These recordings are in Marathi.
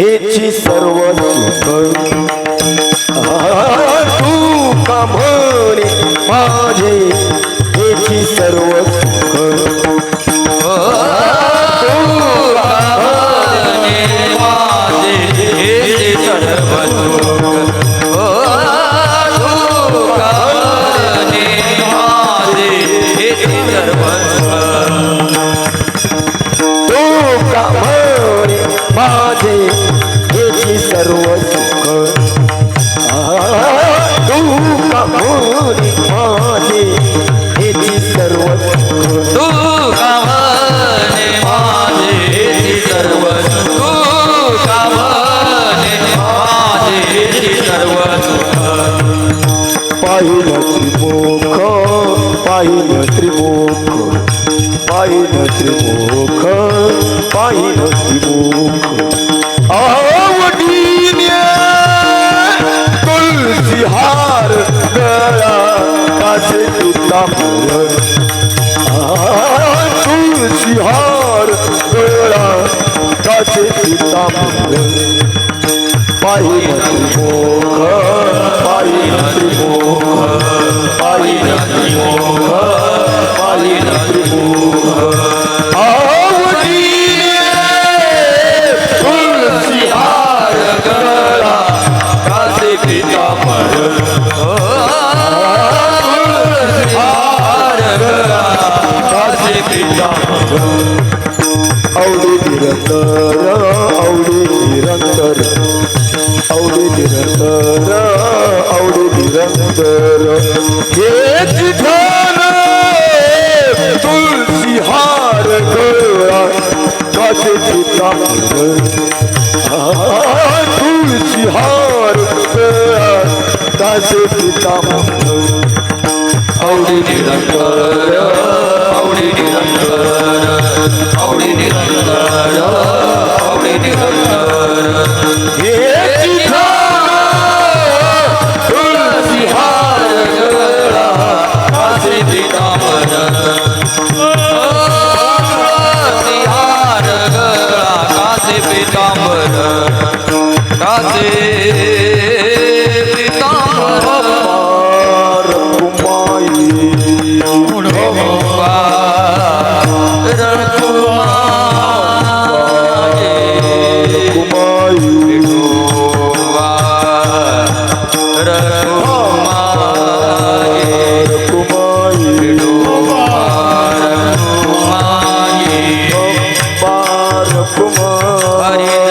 हेची सर्व सुख तू का म्हणे माझे हेची सर्व सुख सर्व सुख तू का म्हणे माझे हेची सर्व सुख तू का म्हणे माझे हेची सर्व सुख तू का म्हणे माझे हेची सर्व सुख पाहिलं त्रिमुख पाहिलं त्रिमुख पाहिलं त्रिमुख पाहिलं त्रिमुख तुलसी हार गळा कासे पितांबर तुलसी हार गळा कासे पितांबर पाहिलं त्रिमुख पाहिलं त्रिमुख पाहिलं त्रिमुख पाहिलं त्रिमुख तुलसी हार गळा कासे पितांबर तुलसी हार गळा कासे पितांबर औडी निरंतर औडी निरंतर औडी निरंतर औडी निरंतर हेच ध्यान तुलसी हार गळा कासे पितांबर तुलसी हार गळा कासे पितांबर औडी निरंतर औडी निरंतर औडी निरंतर औडी निरंतर हेची तुलसी हार गळा कासे पितांबर तुलसी हार गळा कासे पितांबर कासे पितांबर रखुमाई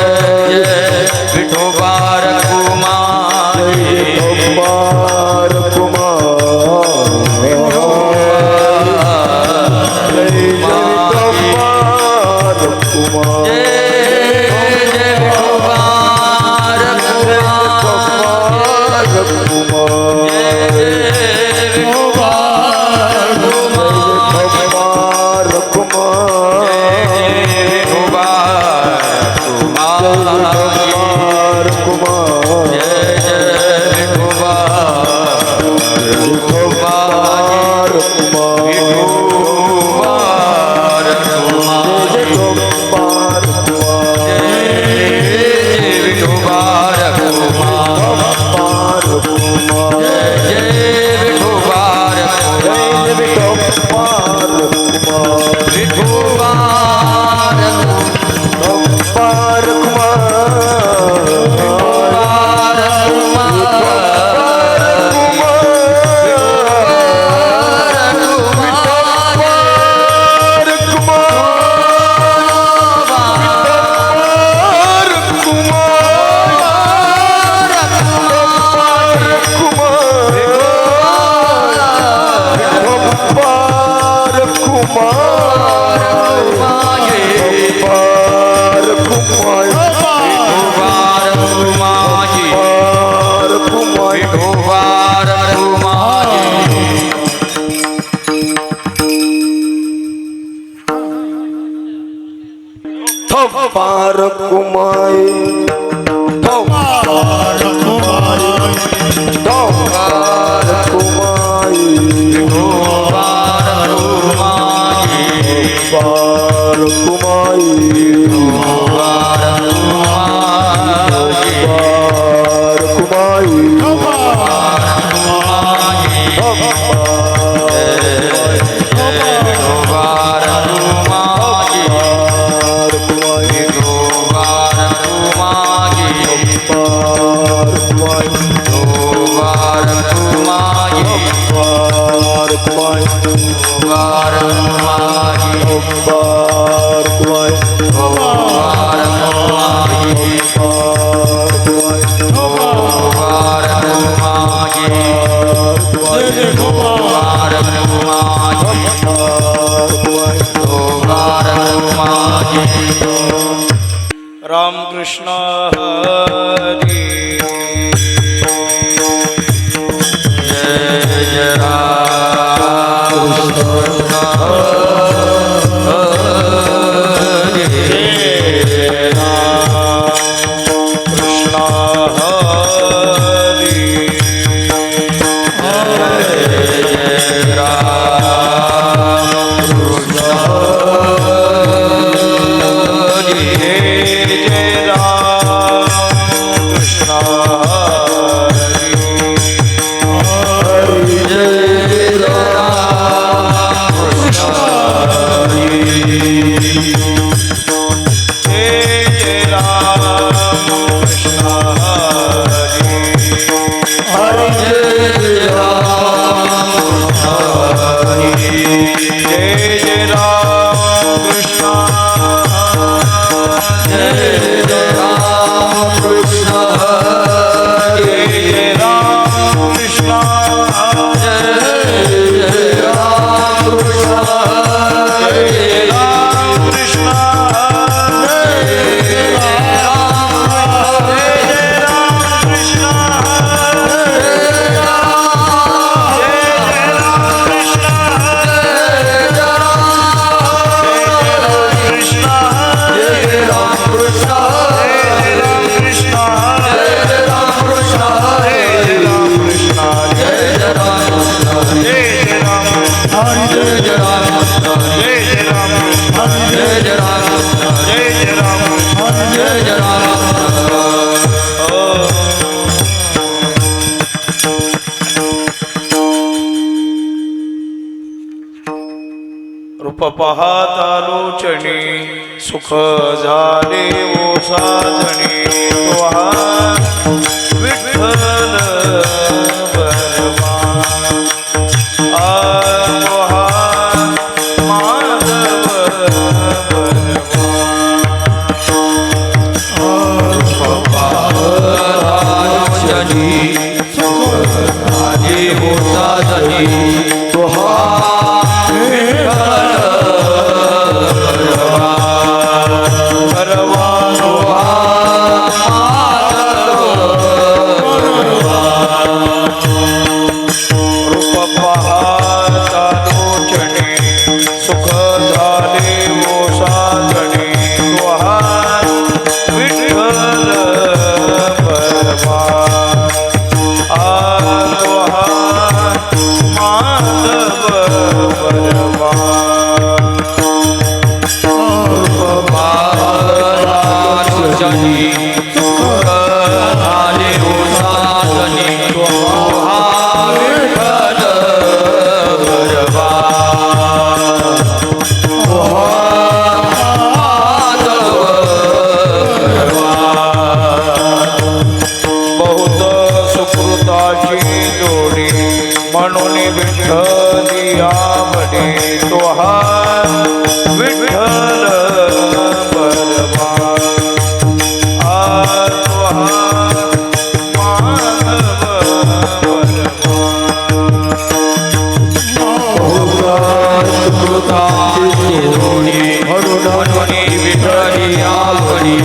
हरी जय विठोबा रखुमाई रामकृष्ण हरी जय जय राम कृष्ण हरी जय राम कृष्ण हरी जय जय राम कृष्ण हरी जय राम कृष्ण हरी जय राम कृष्ण जय राम कृष्ण हरी जय राम जय राम कृष्ण जय राम कृष्ण जय राम कृष्ण जय राम कृष्ण जय राम कृष्ण रूप पाहता लोचणी सुख झाले ओ साजणी विठ्ठल झाले हो साजनी रूप पाहता लोचने सुख झाले वो साजने विठ्ठल परमात्मा माधव जनी झाले हो साजनी बहुत सुकृताची जोडी म्हणून विठ्ठली आवडे तो हा विठ्ठल परमा तो हा माधव विठ्ठली आवडी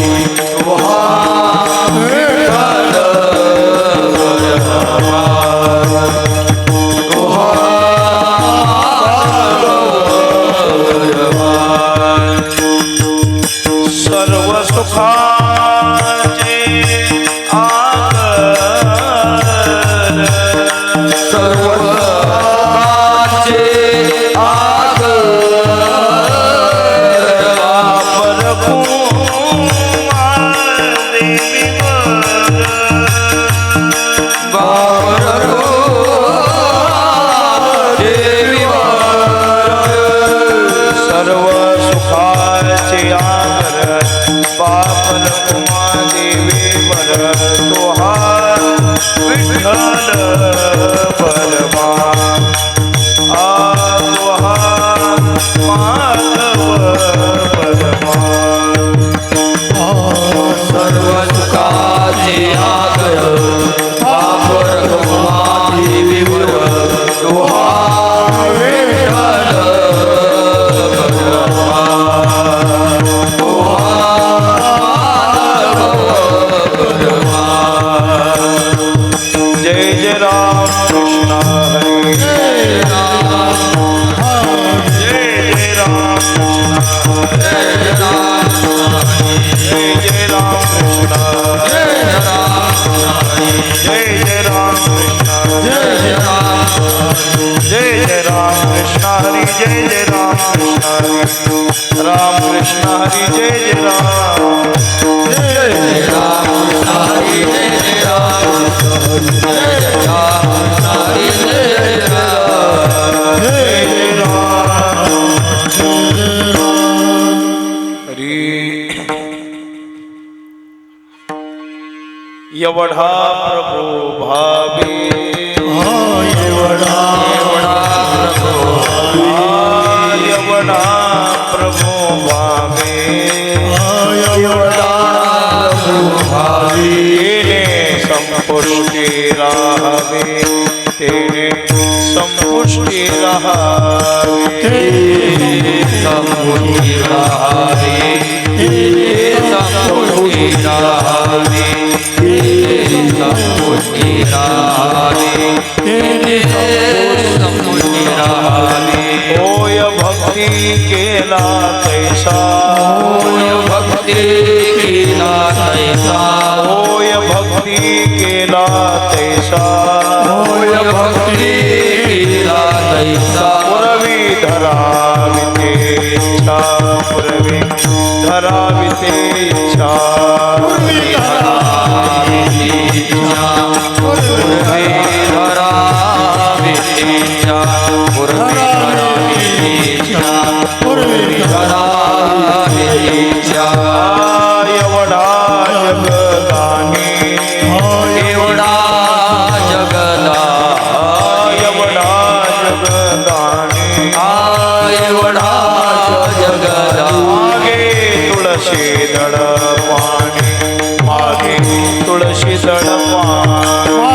सर्व सुखाचे आगर सर्वाचे सर्व सुखाचे आगर बापर कुमा देवी वर तो हा विठ्ठल परमा तो हा माधव परमा सर्व सुखाचे आगर बापर देवीवर दोहा विठ्ठल जय जय राम कृष्ण हरे जय जय राम कृष्ण जय जय राम कृष्ण जय जय राम कृष्ण जय जय राम कृष्ण हरि जय जय राम कृष्ण हरि राम कृष्ण हरि जय जय राम एवढा प्रभू भावे एवढा प्रभू भावे तेने संपुष्टि राहावे तेने संपुष्टि राहावे संपुष्टि राहावे संपुष्टि राहावे संपुष्टि राहावे संपुष्टि राहावे होय भक्ती केला तैसा होय भक्ती केला तैसा होय भक्ती केला तैसा होय भक्ती केला तैसा पुरवी धराविते इच्छा पुरवी धराविते इच्छा एवढा जगदानी एवढा जगदा एवढा जगदानी एवढा जगदा मागे तुळशी दळ पाणी मागे तुळशी दळ पाणी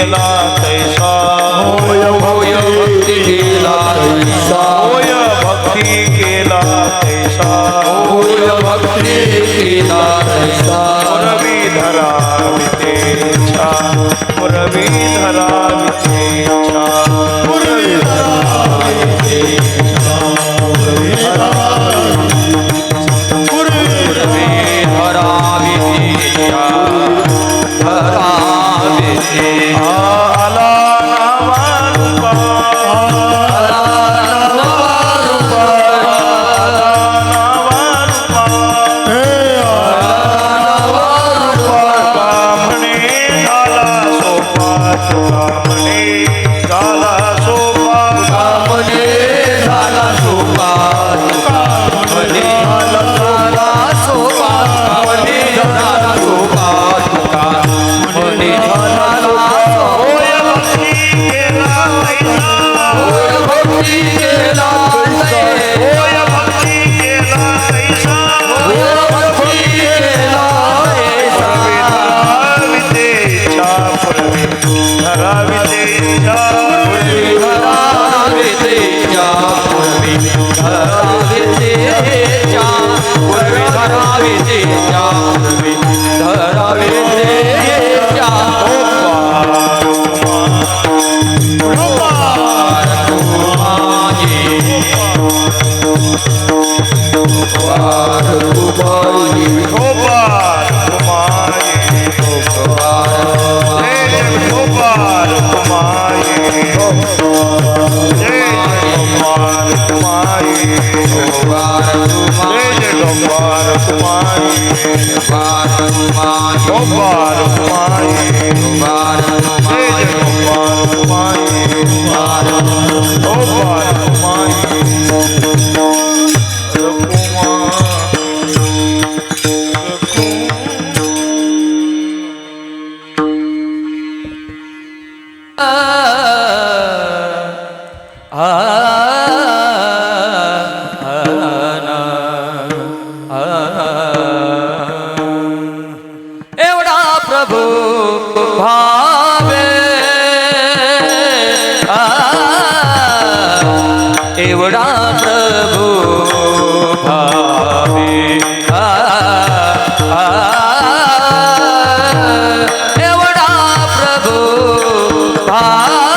केला तैसा होय होय भक्ती केला तैसा होय भक्ती केला तैसा होय भक्ती केला तैसा पुरवी धरावी तेच्छा पुरवी धरावी तेच्छा पूर्वी धरावी तेच्या धरावी तेच्या आला नावारूपा नावारूपा म्हणे झाला सोपा तुका म्हणे झाला सोपा मने झाला सोपा मने झाला सोपा मने झाला सोपा तुका मने झाला सोपा होय भक्ती केला तैसा होय भक्ती केला तैसा होय भक्ती केला तैसा होय भक्ती केला तैसा धरावी तेच्छा पुरवी धरावी तेच्छा धरावी तेच्या पूर्वी धरावी तेच्या पूर्वी धरावी तेच्या पूर्वी धरावी तेच्या गोपाल कुमारी जय गोपाल कुमारी जय गोपाल कुमारी जय गोपाल कुमारी गोपाल कुमारी जय गोपाल कुमारी गोपाल कुमारी एवढा प्रभू भावे एवढा प्रभू भावे एवढा प्रभू भावे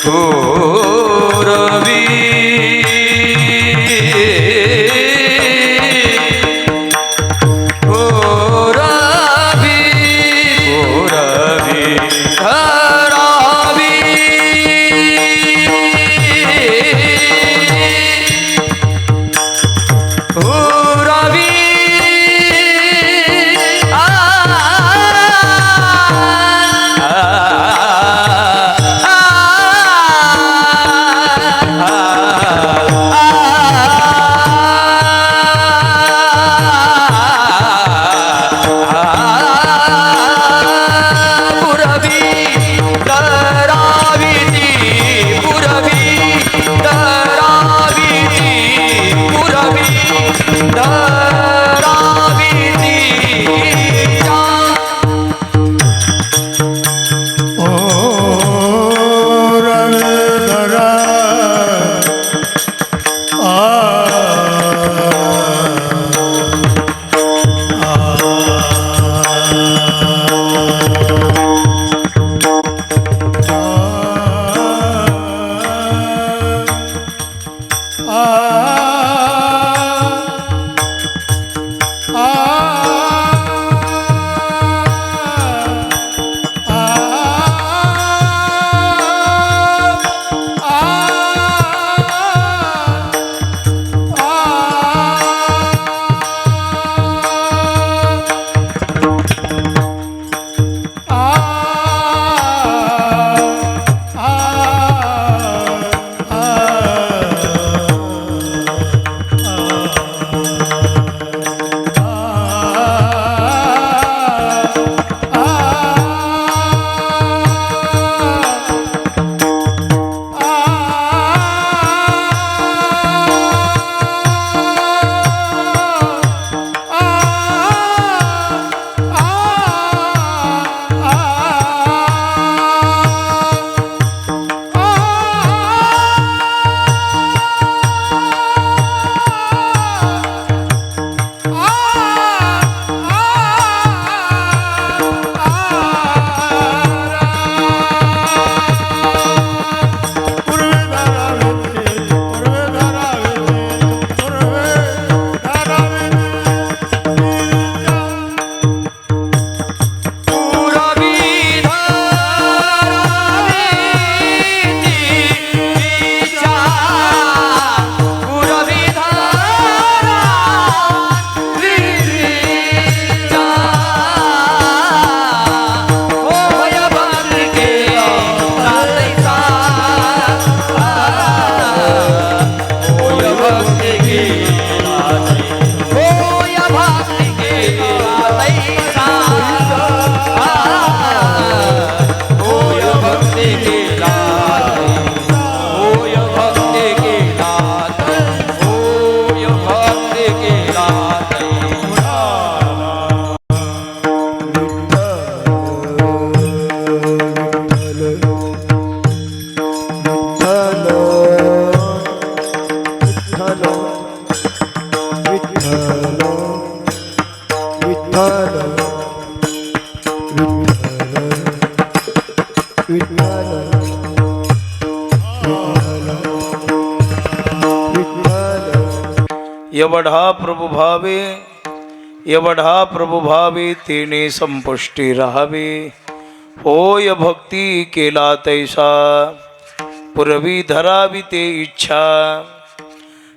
पूरवी पूरवी पूरवी धरावी पूरवी एवढा प्रभु भावे एवढा प्रभु भावे तेने संपुष्टी राहावे होय भक्ती केला तैसा पुरवी धरावी ते इच्छा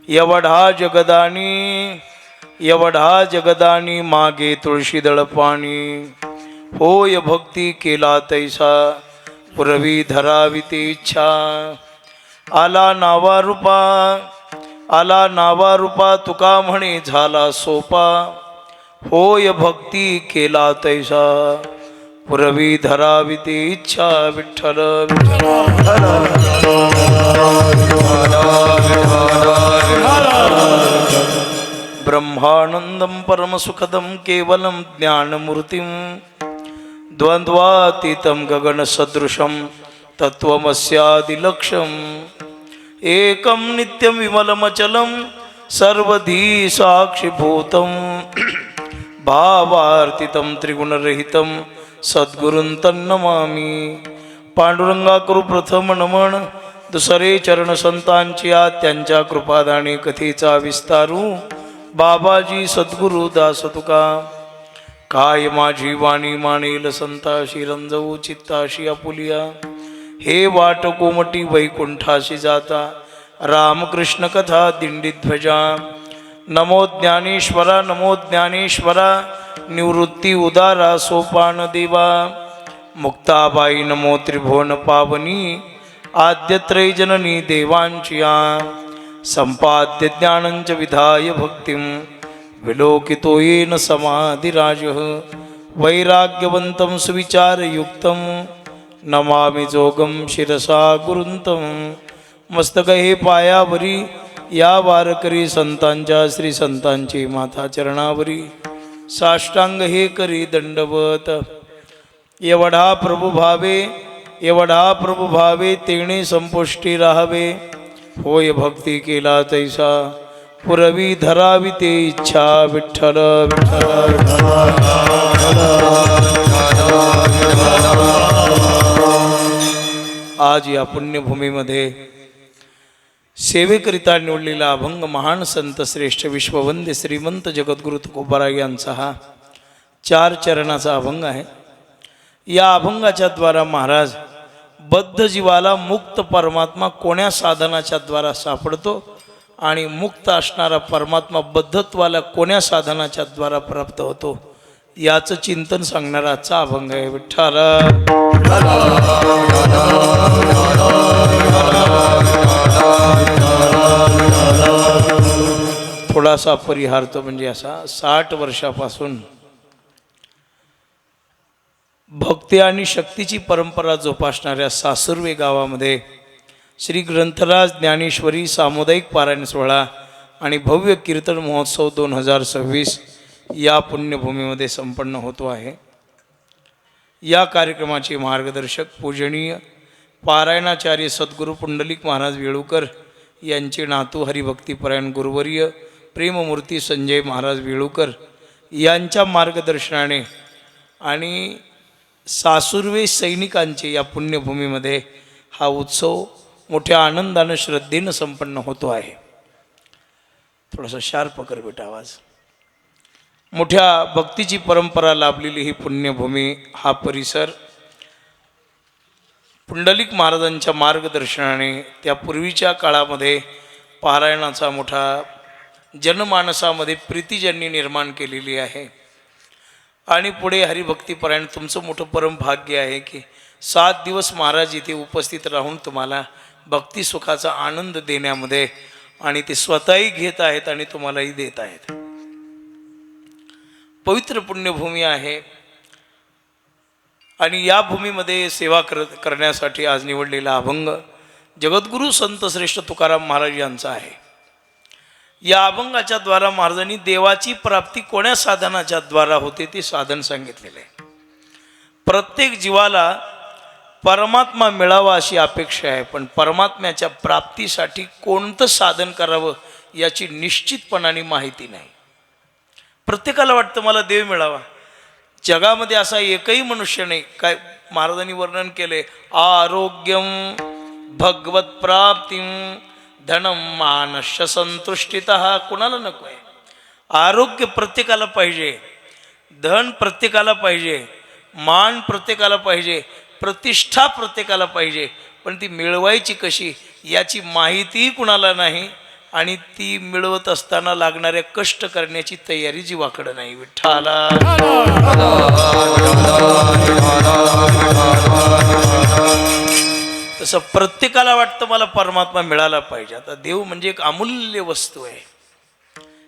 एवढा जगदानी मागे तुळशी दळपाणी होय भक्ती केला तैसा पुरवी धरावी ते इच्छा आला नावा रूपा तुका म्हणे झाला सोपा होय भक्ती केला तैसा पुरवी धरावी ते इच्छा विठ्ठल ब्रह्मानंदं परमसुखदं केवलं ज्ञानमूर्तिं द्वन्द्वातीतं गगनसदृशं तत्त्वमस्यादिलक्ष्यम् एकं नित्यं विमलमचलं सर्वधी साक्षिभूतं भावार्थितं त्रिगुणरहितं सद्गुरुं तन्नमामि पांडुरंगा करू प्रथम नमन, दुसरे चरण संतांची आ त्यांच्या कृपादाने कथेचा विस्तारू. बाबाजी सद्गुरु दास तुका, काय माझी वाणी मानेल संताशी रंजवू चित्ताशी आपुलिया. हे वाट कोमटी वैकुंठाशी जाता, रामकृष्ण कथा दिंडीध्वजा. नमो ज्ञानेश्वरा नमो ज्ञानेश्वरा, निवृत्ती उदारा सोपान देवा. मुक्ताबाई नमो त्रिभुवन पावनी, आद्यत्रयजननी देवांचिया. संपाद्य ज्ञानंच विधाय भक्तिं, विलोकितो येन समाधिराजः. वैराग्यवन्तं सुविचारयुक्तं, नमामि जोगं शिरसा गुरुंतं. मस्तक हे पायावरी, या वारकरी संतांच्या श्री संतांची माथा चरणावरी. साष्टांग हे करी दंडवत, एवढा प्रभु भावे एवढा प्रभु भावे, तेणे संपुष्टी राहावे. होय भक्ती केला तैसा, पुरवी धरावी ते इच्छा. विठ्ठल विठ्ठल आज या पुण्यभूमीमध्ये सेवेकरिता निवडलेला अभंग महान संत श्रेष्ठ विश्ववंद्य श्रीमंत जगद्गुरु तुकोबाराय यांचा हा 4 चरणाचा अभंग आहे. या अभंगाच्या द्वारा महाराज बद्ध जीवाला मुक्त परमात्मा कोण्या साधनाच्या द्वारा सापडतो आणि मुक्त असणारा परमात्मा बद्धत्वाला कोण्या साधनाच्या द्वारा प्राप्त होतो याचं चिंतन सांगणारा आजचा अभंग आहे. विठ्ठल थोडासा परिहार तो म्हणजे असा, 60 वर्षापासून भक्ती आणि शक्तीची परंपरा जोपासणाऱ्या सासुर्वे गावामध्ये श्री ग्रंथराज ज्ञानेश्वरी सामुदायिक पारायण सोहळा आणि भव्य कीर्तन महोत्सव 2026 या पुण्यभूमीमध्ये संपन्न होतो आहे. या कार्यक्रमाचे मार्गदर्शक पूजनीय पारायणाचार्य सद्गुरू पुंडलिक महाराज वेळुकर यांचे नातू हरिभक्तीपरायण गुरुवर्य प्रेममूर्ती संजय महाराज वेळुकर यांच्या मार्गदर्शनाने आणि सासुर्वे सैनिकांचे या पुण्यभूमीमध्ये हा उत्सव मोठ्या आनंदानं श्रद्धेनं संपन्न होतो आहे. थोडासा शार्प कर बेटा आवाज. मोठ्या भक्तीची परंपरा लाभलेली ही पुण्यभूमी, हा परिसर पुंडलिक महाराजांच्या मार्गदर्शनाने त्या पूर्वीच्या काळामध्ये पारायणाचा मोठा जनमानसामध्ये प्रीतीजन्य निर्माण केलेली आहे. आणि पुढे हरिभक्तीपरायण तुमचं मोठं परम भाग्य आहे की 7 दिवस महाराज इथे उपस्थित राहून तुम्हाला भक्तिसुखाचा आनंद देण्यामध्ये आणि ते स्वतःही घेत आहेत आणि तुम्हालाही देत आहेत. पवित्र पुण्यभूमी आहे आणि या भूमीमध्ये सेवा करण्यासाठी आज निवडलेला अभंग जगद्गुरू संत श्रेष्ठ तुकाराम महाराज यांचा आहे. या अभंगाच्या द्वारा महाराजांनी देवाची प्राप्ती कोण्या साधनाच्या द्वारा होते ते साधन सांगितलेले आहे. प्रत्येक जीवाला परमात्मा मिळावा अशी अपेक्षा आहे, पण परमात्म्याच्या प्राप्तीसाठी कोणतं साधन करावं याची निश्चितपणाने माहिती नाही. प्रत्येकाला वाटतं मला देव मिळावा. जगामध्ये असा एकही मनुष्य नाही. काय महाराजांनी वर्णन केले, आरोग्यम भगवत प्राप्तिम धनम मानस्य संतुष्टितः. कुणाला नको आहे? आरोग्य प्रत्येकाला पाहिजे, धन प्रत्येकाला पाहिजे, मान प्रत्येकाला पाहिजे, प्रतिष्ठा प्रत्येकाला पाहिजे, पण ती मिळवायची कशी याची माहितीही कुणाला नाही आणि ती मिळवत असताना लागणाऱ्या कष्ट करण्याची तयारी जीवाकडे नाही. विठ्ठला तसं प्रत्येकाला वाटतं मला परमात्मा मिळाला पाहिजे. आता देव म्हणजे एक अमूल्य वस्तू आहे,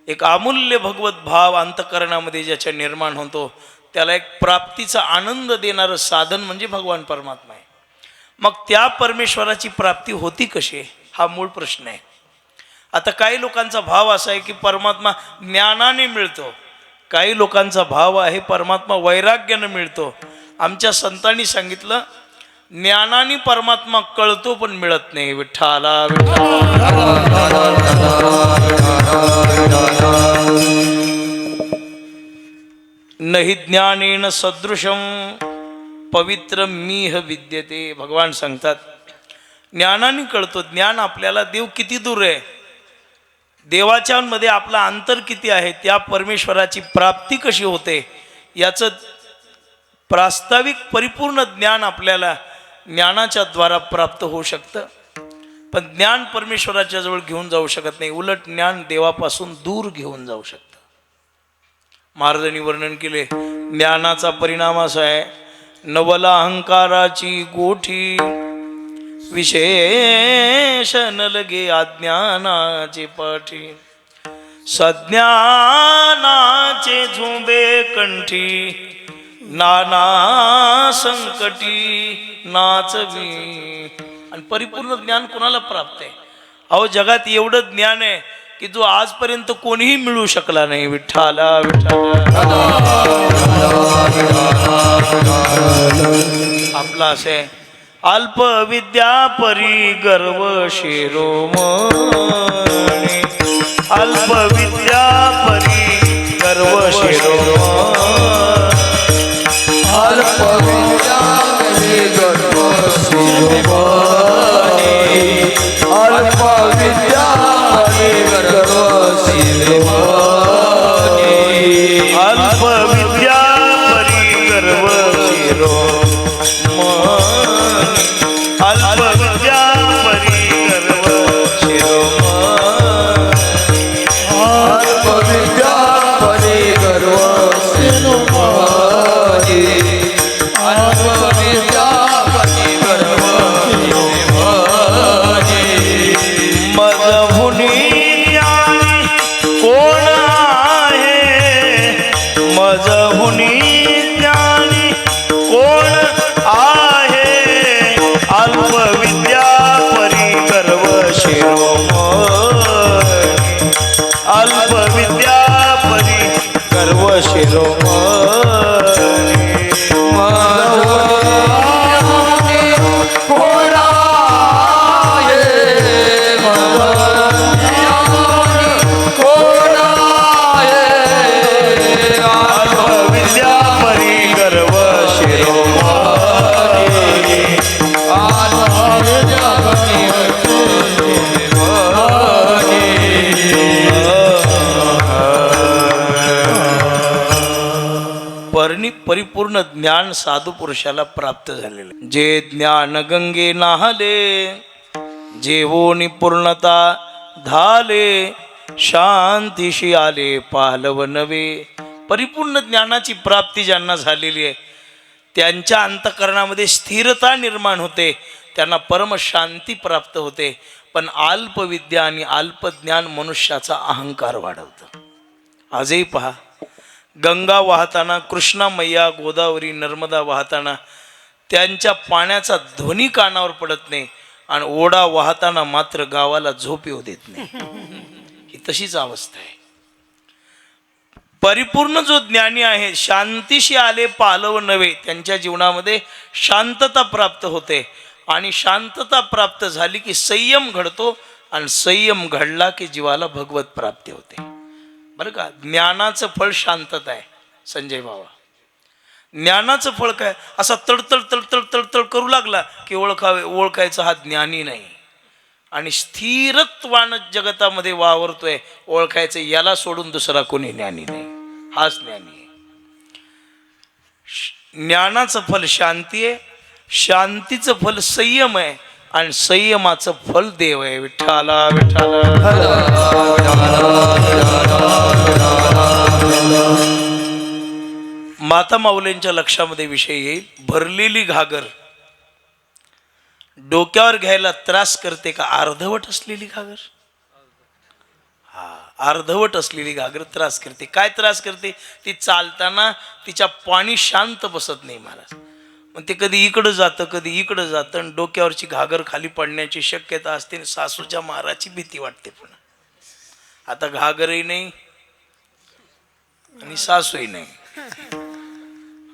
एक अमूल्य भगवत भाव अंतःकरणामध्ये ज्याच्या निर्माण होतो त्याला एक प्राप्तीचा आनंद देणारं साधन म्हणजे भगवान परमात्मा आहे. मग त्या परमेश्वराची प्राप्ती होती कशी हा मूळ प्रश्न आहे. आता काही लोकांचा भाव असा आहे की परमात्मा ज्ञानाने मिळतो, काही लोकांचा भाव आहे परमात्मा वैराग्याने मिळतो. आमच्या संतांनी सांगितलं ज्ञानाने परमात्मा कळतो पण मिळत नाही. विठ्ठला नहि ज्ञानेन सदृशं पवित्र मीह विद्यते. भगवान सांगतात ज्ञानाने कळतो. ज्ञान आपल्याला देव किती दूर आहे, देवाच्या मध्ये आपला अंतर किती आहे, त्या परमेश्वराची प्राप्ती कशी होते याचं प्रास्ताविक परिपूर्ण ज्ञान आपल्याला ज्ञानाच्या द्वारा प्राप्त होऊ शकतं. पण ज्ञान परमेश्वराच्या जवळ घेऊन जाऊ शकत नाही, उलट ज्ञान देवापासून दूर घेऊन जाऊ शकतं. महाराजांनी वर्णन केले ज्ञानाचा परिणाम असा आहे, नवला अहंकाराची गोठी विशेषण लगे अज्ञानाचे पाठी. सज्ञानाचे झुंबे कंठी नाना संकटी नाचवी. आणि परिपूर्ण ज्ञान कोणाला प्राप्त आहे? अहो जगात एवढं ज्ञान आहे की जो आजपर्यंत कोणीही मिळू शकला नाही. विठ्ठला विठ्ठला आपला असे अल्प विद्या परी गर्व शिरोमणी. अल्प विद्या परी गर्व शिरोमणी. अल्प विद्या परी गर्व शिरोमणी. अल्प विद्या परी गर्व शिरोमणी. अल्प विद्या परी गर्व शिरोमणी. अल्प विद्या परी गर्व शिरोमणी. अल्प विद्या परी गर्व शिरोमणी. अल्प विद्या परी गर्व शिरोमणी. मजहुनी ज्ञानी कोण आहे, मजहुनी ज्ञानी कोण आहे. अल्प विद्या परी गर्व शिरोमणी. अल्प विद्या परी गर्व शिरोमणी. विद्या परी गर्व शिरोमणी. परिपूर्ण ज्ञान साधू पुरुषाला प्राप्त झालेले. जे ज्ञान गंगे नाहले जेवोनी पूर्णता धाले. शांतीशी आले पालव नवे. परिपूर्ण ज्ञानाची प्राप्ती ज्यांना झालेली आहे त्यांच्या अंतःकरणामध्ये स्थिरता निर्माण होते, त्यांना परम शांती प्राप्त होते. पण अल्पविद्या आणि अल्पज्ञान मनुष्याचा अहंकार वाढवतं. आजही पहा, गंगा वाहताना, कृष्णा मैया, गोदावरी, नर्मदा वाहताना त्यांच्या पाण्याचा ध्वनी कानावर पडत नाही आणि ओढा वाहताना मात्र गावाला झोप येऊ देत नाही. ही तशीच अवस्था आहे. परिपूर्ण जो ज्ञानी आहे, शांतीशी आले पालव नवे, त्यांच्या जीवनामध्ये शांतता प्राप्त होते. आणि शांतता प्राप्त झाली की संयम घडतो, आणि संयम घडला की जीवाला भगवत प्राप्ती होते. बरं का, ज्ञानाचं फळ शांतता आहे संजय बाबा. ज्ञानाचं फळ काय? असा तडतड तडतड तडतड करू लागला की ओळखायचं हा ज्ञानी नाही. आणि स्थिरत्वानं जगतामध्ये वावरतोय, ओळखायचं याला सोडून दुसरा कोणी ज्ञानी नाही, हाच ज्ञानी आहे. ज्ञानाचं फल शांती आहे, शांतीचं फल संयम आहे, आणि संयमाचं फल देव आहे. विठ्ठला विठ्ठला. माता माऊलींच्या लक्षामध्ये विषय येईल. भरलेली घागर डोक्यावर घ्यायला त्रास करते का अर्धवट असलेली घागर? हा, अर्धवट असलेली घागर त्रास करते. काय त्रास करते? ती चालताना तिच्या पाणी शांत बसत नाही महाराज. मग ते कधी इकडं जातं कधी इकडं जातं, आणि डोक्यावरची घागर खाली पडण्याची शक्यता असते. सासूच्या माराची भीती वाटते. पुन्हा आता घागरही नाही आणि सासूही नाही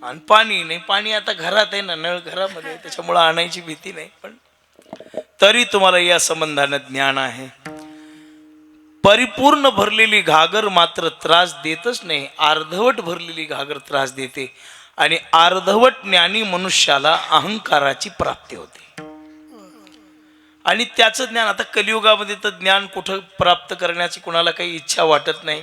आणि पाणी नाही. पाणी आता घरात आहे ना, नळ घरामध्ये, त्याच्यामुळं आणायची भीती नाही. पण तरी तुम्हाला या संबंधानं ज्ञान आहे. परिपूर्ण भरलेली घागर मात्र त्रास देतच नाही, अर्धवट भरलेली घागर त्रास देते. आणि अर्धवट ज्ञानी मनुष्याला अहंकाराची प्राप्ती होते. आणि त्याचं ज्ञान आता कलियुगामध्ये तर ज्ञान कुठं प्राप्त करण्याची कोणाला काही इच्छा वाटत नाही.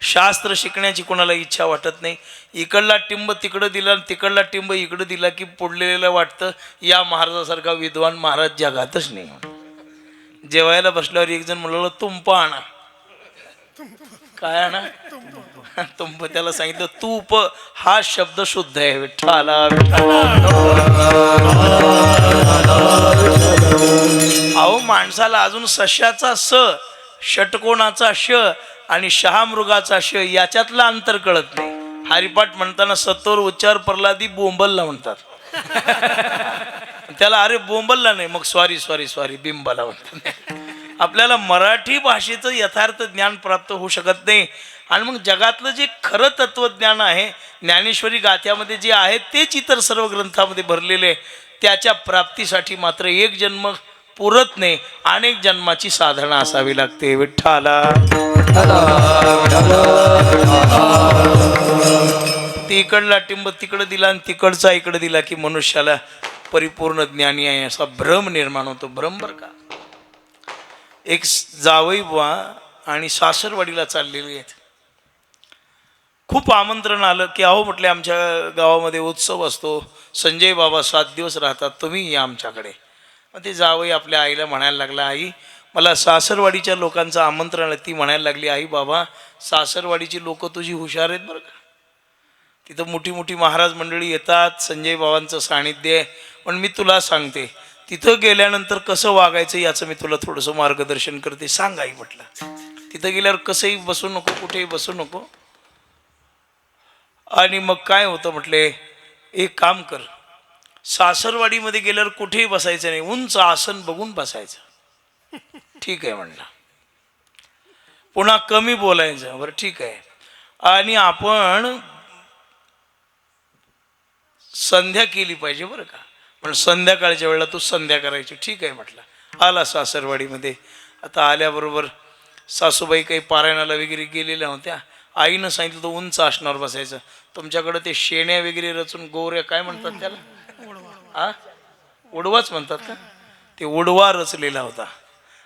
शास्त्र शिकण्याची कोणाला इच्छा वाटत नाही. इकडला टिंब तिकडं दिला आणि तिकडला टिंब इकडं दिला की पुढलेलं वाटतं या महाराजासारखा विद्वान महाराज जगातच नाही. जेवायला बसल्यावर एक जण म्हणलं तुंप आणा. काय आणा? तुंप. त्याला सांगितलं तूप हा शब्द शुद्ध आहे. विठ्ठला अहो माणसाला अजून सश्याचा स, षटकोणाचा श आणि शहामृगाचा श याच्यातलं अंतर कळत नाही. हरिपाठ म्हणताना सत्वर उच्चार प्रल्हादी बोंबलला म्हणतात. त्याला अरे बोंबलला नाही, मग सॉरी बिंबाला म्हणतात. आपल्याला मराठी भाषेचं यथार्थ ज्ञान प्राप्त होऊ शकत नाही. आणि मग जगातलं जे खरं तत्वज्ञान आहे ज्ञानेश्वरी गाथ्यामध्ये जे आहे तेच इतर सर्व ग्रंथामध्ये भरलेले, त्याच्या प्राप्तीसाठी मात्र एक जन्म पुरत नाही, अनेक जन्माची साधना असावी लागते. विठ्ठला तिकडला टिंब तिकडं दिला आणि तिकडचा इकडं दिला की मनुष्याला परिपूर्ण ज्ञानी आहे असा भ्रम निर्माण होतो. भ्रम बरं का. एक जावई बुवा आणि सासरवाडीला चाललेली आहेत. खूप आमंत्रण आलं की अहो म्हटले आमच्या गावामध्ये उत्सव असतो, संजय बाबा 7 दिवस राहतात, तुम्ही या आमच्याकडे. मग ते जावई आपल्या आईला म्हणायला लागला, आई मला सासरवाडीच्या लोकांचं आमंत्रण आलं. ती म्हणायला लागली, आई बाबा सासरवाडीची लोक तुझी हुशार आहेत बरं का. तिथं मोठी मोठी महाराज मंडळी येतात, संजय बाबांचं सानिध्य आहे. पण मी तुला सांगते तिथं गेल्यानंतर कसं वागायचं याचं मी तुला थोडंसं मार्गदर्शन करते, सांग आई म्हटलं. तिथं गेल्यावर कसंही बसू नको, कुठेही बसू नको. आणि मग काय होतं म्हटले, एक काम कर, सासरवाडीमध्ये गेल्यावर कुठेही बसायचं नाही, उंच आसन बघून बसायचं. ठीक आहे म्हणला. पुन्हा कमी बोलायचं. बरं ठीक आहे. आणि आपण संध्या केली पाहिजे बरं का, पण संध्याकाळच्या वेळेला तू संध्या करायची. ठीक आहे म्हटलं. आला सासरवाडीमध्ये. आता आल्याबरोबर सासूबाई काही पारायणाला वगैरे गेलेल्या होत्या. आईनं सांगितलं तर उंच आसनावर बसायचं. तुमच्याकडं ते शेण्या वगैरे रचून गोऱ्या काय म्हणतात त्याला, हा उडवाच म्हणतात का, ते उडवा रचलेला होता.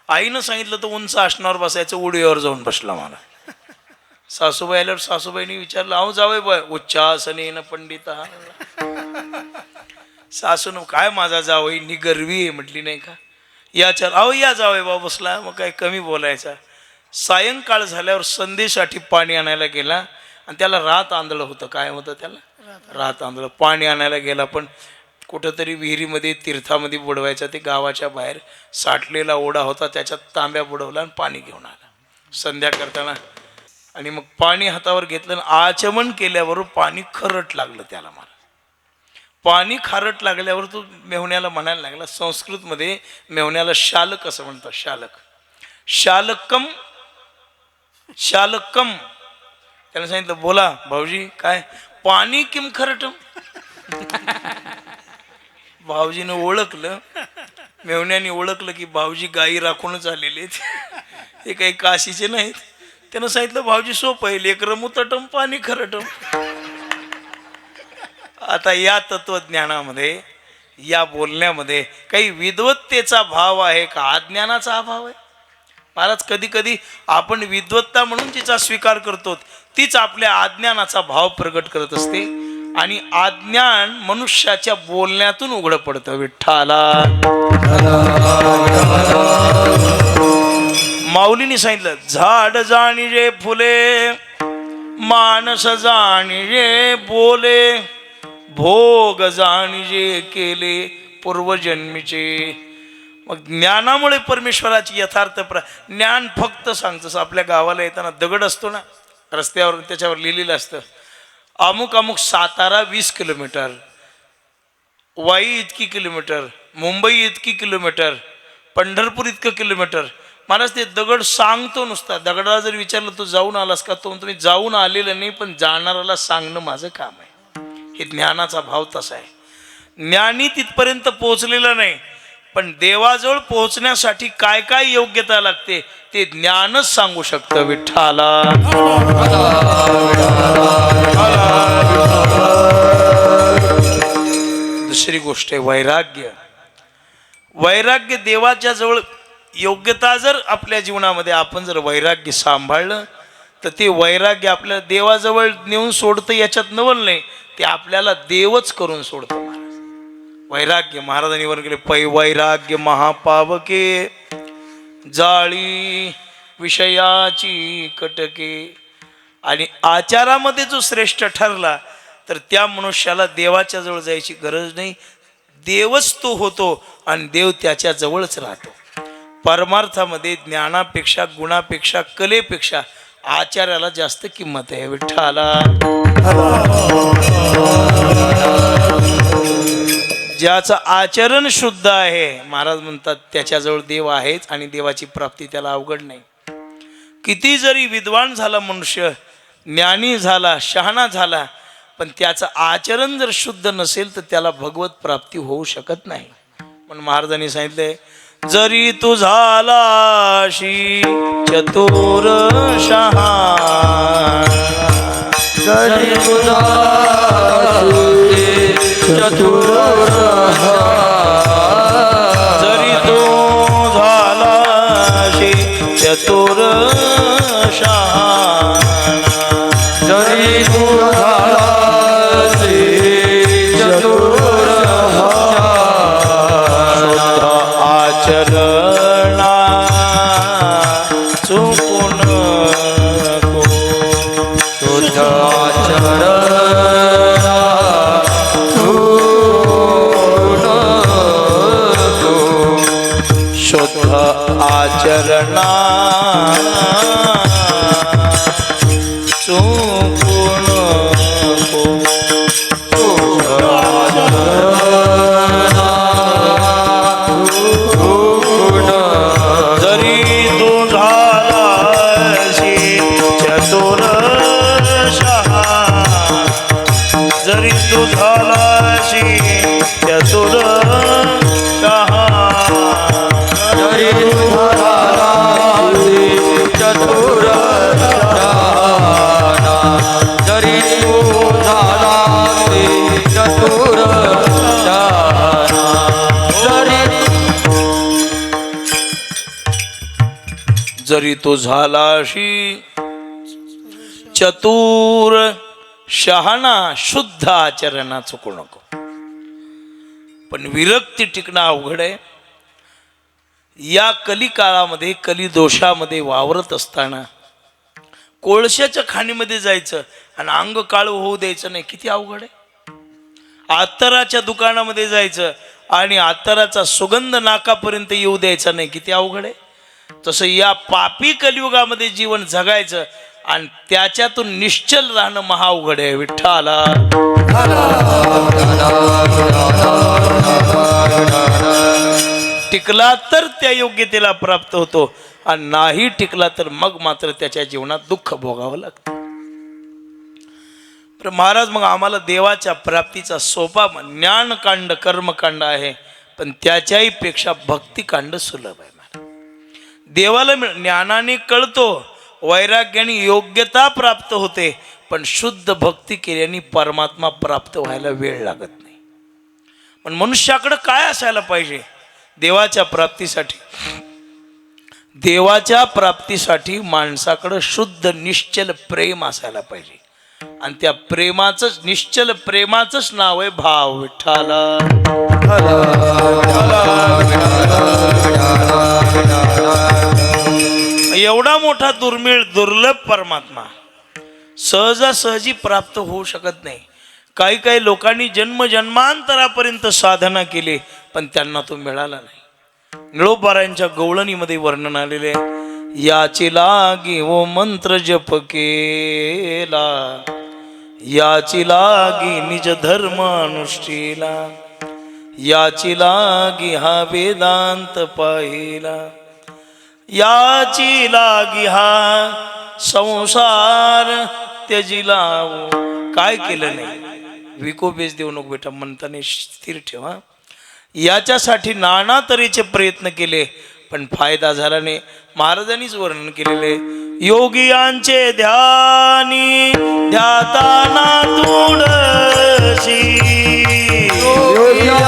आईनं सांगितलं तर उंच आसनावर बसायचं. उडव्यावर जाऊन बसला मला. सासूबाई आल्यावर सासूबाईने विचारलं, अहो जावई बाय उच्चासनेन पंडिता. सासून काय माझा जावई निगर्वी आहे म्हटली नाही का. याच्या अहो या जावई बाबा बसला. मग काय कमी बोलायचा. सायंकाळ झाल्यावर संध्येसाठी पाणी आणायला गेला आणि त्याला रात आंधळं होतं. काय होतं त्याला, रात आंधळं. पाणी आणायला गेला पण कुठंतरी विहिरीमध्ये तीर्थामध्ये बुडवायचा. ते गावाच्या बाहेर साठलेला ओढा होता, त्याच्यात तांब्या बुडवला आणि पाणी घेऊन आला संध्या करताना. आणि मग पाणी हातावर घेतलं आणि आचमन केल्यावर पाणी खरट लागलं त्याला. मला पाणी खारट लागल्यावर तो मेहुण्याला म्हणायला लागला. संस्कृतमध्ये मेहुण्याला शालक असं म्हणतात. शालक, शालकम, शालकम. त्याला सांगितलं, बोला भाऊजी काय पाणी किम खरटम. भाऊजीने ओळखलं, मेहुण्याने ओळखलं की भाऊजी गाई राखूनच आलेले आहेत, हे काही काशीचे नाहीत. त्यानं सांगितलं, भाऊजी सोपं आहे, लेकरं मुतटम पाणी खरटम. आता या तत्वज्ञानामध्ये, या बोलण्यामध्ये काही विद्वत्तेचा भाव आहे का अज्ञानाचा अभाव आहे. महाराज कधी कधी आपण विद्वत्ता म्हणून जिचा स्वीकार करतो तीच आपल्या अज्ञानाचा भाव प्रगट करत असते. आणि अज्ञान मनुष्याच्या बोलण्यातून उघड पडतं. विठ्ठला माऊलीने सांगितलं, झाड जाणीजे फुले, मानस जाणीजे बोले, भोग जाणीजे केले पूर्वजन्मीचे. मग ज्ञानामुळे परमेश्वराची यथार्थ ज्ञान फक्त सांगतं. आपल्या गावाला येताना दगड असतो ना रस्त्यावर, त्याच्यावर लिहिलेलं असतं अमुक अमुक सातारा 20 किलोमीटर, वाई इतकी किलोमीटर, मुंबई इतकी किलोमीटर, पंढरपूर इतकं किलोमीटर. महाराज ते दगड सांगतो नुसता. दगडाला जर विचारलं तू जाऊन आलास का, तो तुम्ही जाऊन आलेलं नाही, पण जाणाराला सांगणं माझं काम आहे. हे ज्ञानाचा भाव तसा आहे. ज्ञानी तिथपर्यंत पोहोचलेलं नाही, पण देवाजवळ पोहोचण्यासाठी काय काय योग्यता लागते ते ज्ञानच सांगू शकतं. विठ्ठला दुसरी गोष्ट आहे वैराग्य. वैराग्य देवाच्या जवळ योग्यता जर आपल्या जीवनामध्ये आपण जर वैराग्य सांभाळलं तर ते वैराग्य आपल्याला देवाजवळ नेऊन सोडतं याच्यात नवल नाही, ते आपल्याला देवच करून सोडतं. वैराग्य महाराजांनी वर गेले पै वैराग्य महापावके जाळी विषयाची कटके. आणि आचारामध्ये जो श्रेष्ठ ठरला तर त्या मनुष्याला देवाच्या जवळ जायची गरज नाही, देवच तो होतो आणि देव त्याच्या जवळच राहतो. परमार्थामध्ये ज्ञानापेक्षा गुणापेक्षा कलेपेक्षा आचार्याला जास्त किंमत आहे. विठ्ठला ज्याचं आचरण शुद्ध आहे महाराज म्हणतात त्याच्याजवळ देव आहेच आणि देवाची प्राप्ती त्याला अवघड नाही. किती जरी विद्वान झाला मनुष्य, ज्ञानी झाला, शहाणा झाला, पण त्याचं आचरण जर शुद्ध नसेल तर त्याला भगवत प्राप्ती होऊ शकत नाही. म्हणून महाराजांनी सांगितले जरी तू झालाशी चतुर शहाणा, जरी तुझा चतुर जरी तू झालाशी चतुर शहाणा, जरी तुझा चतुर आचरणा चुकू नको, शुद्ध आचरण शुद्ध आचरणा चुकू नको. जरी तू झालाशी चतुर शहाणा, जरी तू झालाशी चतुर शहाणा, जरी तुझा चतुर जरी तू झाला चतुर जरी तो झालाशी चतुर शहाणा शुद्ध आचरणा चुकू नको. पण विरक्ती टिकणं अवघड आहे. या कलिकाळामध्ये कलिदोषामध्ये वावरत असताना कोळशाच्या खाणीमध्ये जायचं आणि अंग काळं होऊ द्यायचं नाही, किती अवघड आहे. अत्तराच्या दुकानामध्ये जायचं आणि अत्तराचा सुगंध नाकापर्यंत येऊ द्यायचा नाही, किती अवघड आहे. तसं या पापी कलियुगामध्ये जीवन जगायचं आणि त्याच्यातून निश्चल राहणं महाअवघड आहे. विठ्ठला टिकला तर त्या योग्यतेला प्राप्त होतो आणि नाही टिकला तर मग मात्र त्याच्या जीवनात दुःख भोगावं लागतं. तर महाराज मग आम्हाला देवाच्या प्राप्तीचा सोपा ज्ञानकांड कर्मकांड आहे, पण त्याच्याही पेक्षा भक्तिकांड सुलभ आहे. देवाला ज्ञानाने कळतो, वैराग्याने योग्यता प्राप्त होते, पण शुद्ध भक्ती केल्याने परमात्मा प्राप्त व्हायला वेळ लागत नाही. पण मनुष्याकडे काय असायला पाहिजे देवाच्या प्राप्तीसाठी? देवाच्या प्राप्तीसाठी माणसाकडं शुद्ध निश्चल प्रेम असायला पाहिजे आणि त्या प्रेमाचंच निश्चल प्रेमाचंच नाव आहे भाव. विठ्ठला एवढा मोठा दुर्मिळ दुर्लभ परमात्मा सहजासहजी प्राप्त होऊ शकत नाही. काही काही लोकांनी जन्मजन्मांतरापर्यंत साधना केली पण त्यांना तो मिळाला नाही. निळोबारायांच्या गवळणीमध्ये वर्णन आलेले याची लागी वो मंत्र जप केला, याची लागी निज धर्म अनुष्ठीला, याची लागी हा वेदांत पाहिला, याची लागी हा संसार त्यजिला. काय केलं नाही, विको बेस देऊ नको बेटा, म्हणताना स्थिर ठेवा. याच्यासाठी नाना तऱ्हेचे प्रयत्न केले पण फायदा झाला नाही. महाराजांनीच वर्णन केलेले योगियांचे ध्यानी ध्याताना तुळशी, योगियांचे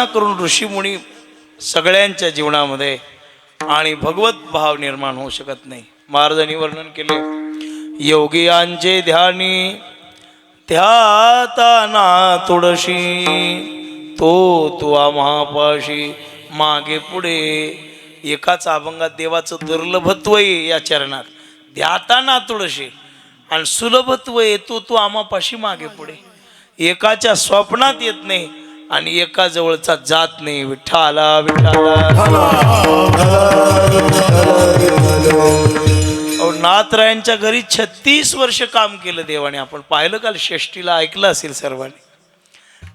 साधना करून ऋषीमुनी सगळ्यांच्या जीवनामध्ये आणि भगवत भाव निर्माण होऊ शकत नाही. महाराजांनी वर्णन केले, योगियांचे ध्यानी ध्याताना तुळशी तो तुआ महापाशी मागे पुढे. एकाच अभंगात देवाचं दुर्लभत्व आहे या चरणात, ध्याताना तुळशी, आणि सुलभत्व येतो तो आम्हापाशी मागे पुढे. एकाच्या स्वप्नात येत नाही आणि एका जवळचा जात नाही. विठ्ठला विठ्ठला. नाथरायांच्या घरी 36 वर्ष काम केलं देवाने. आपण पाहिलं काल षष्टीला ऐकलं असेल सर्वांनी.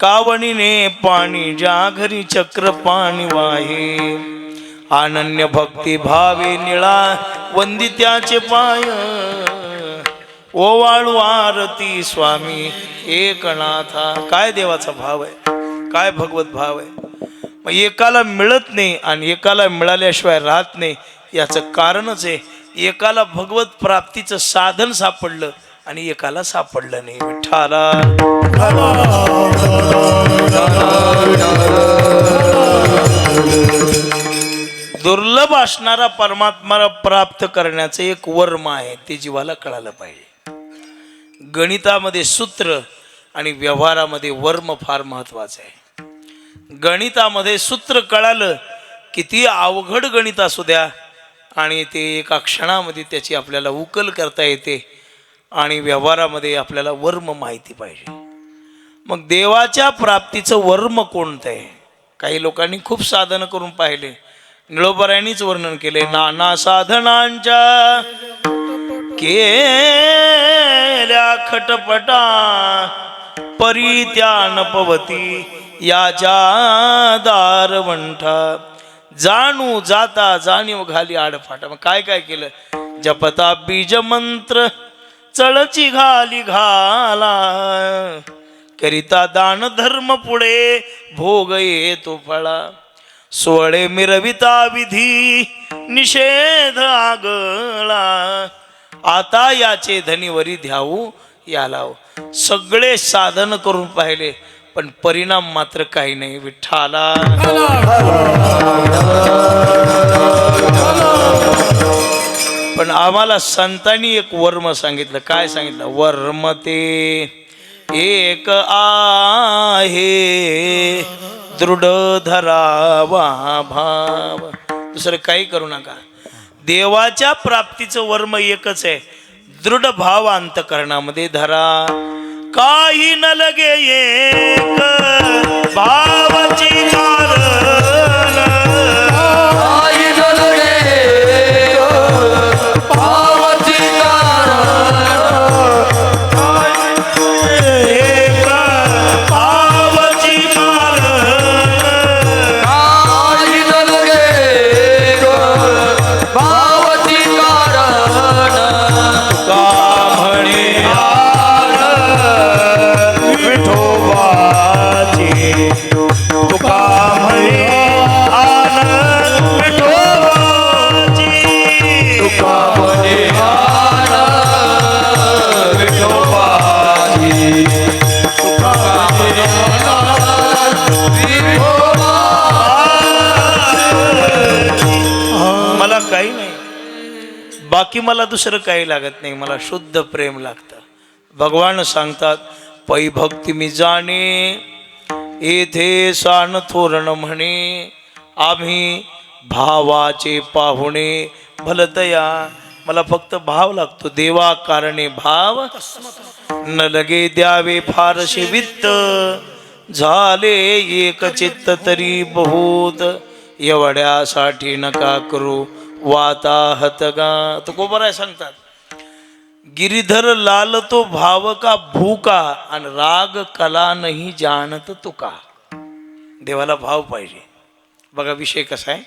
कावणीने पाणी ज्या घरी चक्र पाणी वाहे, अनन्य भक्ती भावे निळा वंदित्याचे पाय. ओवाळू आरती स्वामी एकनाथा. काय देवाचा भाव आहे, काय भगवत भाव आहे. मग एकाला मिळत नाही आणि एकाला मिळाल्याशिवाय राहत नाही. याचं कारणच आहे, एकाला भगवत प्राप्तीचं साधन सापडलं आणि एकाला सापडलं नाही. विठ्ठला. दुर्लभ असणारा परमात्मा प्राप्त करण्याचं एक वर्म आहे, ते जीवाला कळालं पाहिजे. गणितामध्ये सूत्र आणि व्यवहारामध्ये वर्म फार महत्वाचं आहे. गणितामध्ये सूत्र कळालं, किती अवघड गणित असू द्या, आणि ते एका क्षणामध्ये त्याची आपल्याला उकल करता येते. आणि व्यवहारामध्ये आपल्याला वर्म माहिती पाहिजे. मग देवाच्या प्राप्तीचं वर्म कोणतं आहे? काही लोकांनी खूप साधन करून पाहिले. निळोबरायांनीच वर्णन केले, नाना साधनांच्या केल्या खटपटा परित्या नपवती याच्या दारवंठा. जाणू जाता जाणीव घाली आडफाटा. मग काय काय केलं? जपता बीज मंत्र चळची घाली घाला, करिता दान धर्म पुढे भोग येतो फळा. सोळे मिरविता विधी निषेध आगळा, आता याचे धनीवरी ध्याऊ याला. सगळे साधन करून पाहिले पण परिणाम मात्र काही नाही. विठ्ठला. पण आम्हाला संतांनी एक वर्म सांगितलं. काय सांगितलं? वर्म ते एक आहे दृढ धरावा भाव. दुसरं काही करू नका. देवाच्या प्राप्तीचं वर्म एकच आहे, दृढ भाव अंतकरणामध्ये धरा. काही न लगे एक भावाची कारण, काही न लगे भावाची एक भावाची कारण, काही न लगे भावाची कारण. का म्हणे विठोबाची, तुका म्हणे आनंद विठोबाची, तुका म्हणे आनंद विठोबाची, तुका म्हणे आनंद विठोबा. मला काही नाही, बाकी मला दुसरं काही लागत नाही. मला शुद्ध प्रेम लागतं. भगवान सांगतात, पै भक्ती मी जाणे येथे सान थोरण म्हणे, आम्ही भावाचे पाहुणे भलतया. मला फक्त भाव लागतो. देवा कारणे भाव न लगे द्यावे फारसे वित्त, झाले एक चित्त तरी बहुत. एवढ्यासाठी नका करू वाताहत गा. तुकोबराय सांगतात, गिरिधर लाल तो भाव का भूका, आणि राग कला नाही जानत तुका. देवाला भाव पाहिजे. बघा विषय कसा आहे.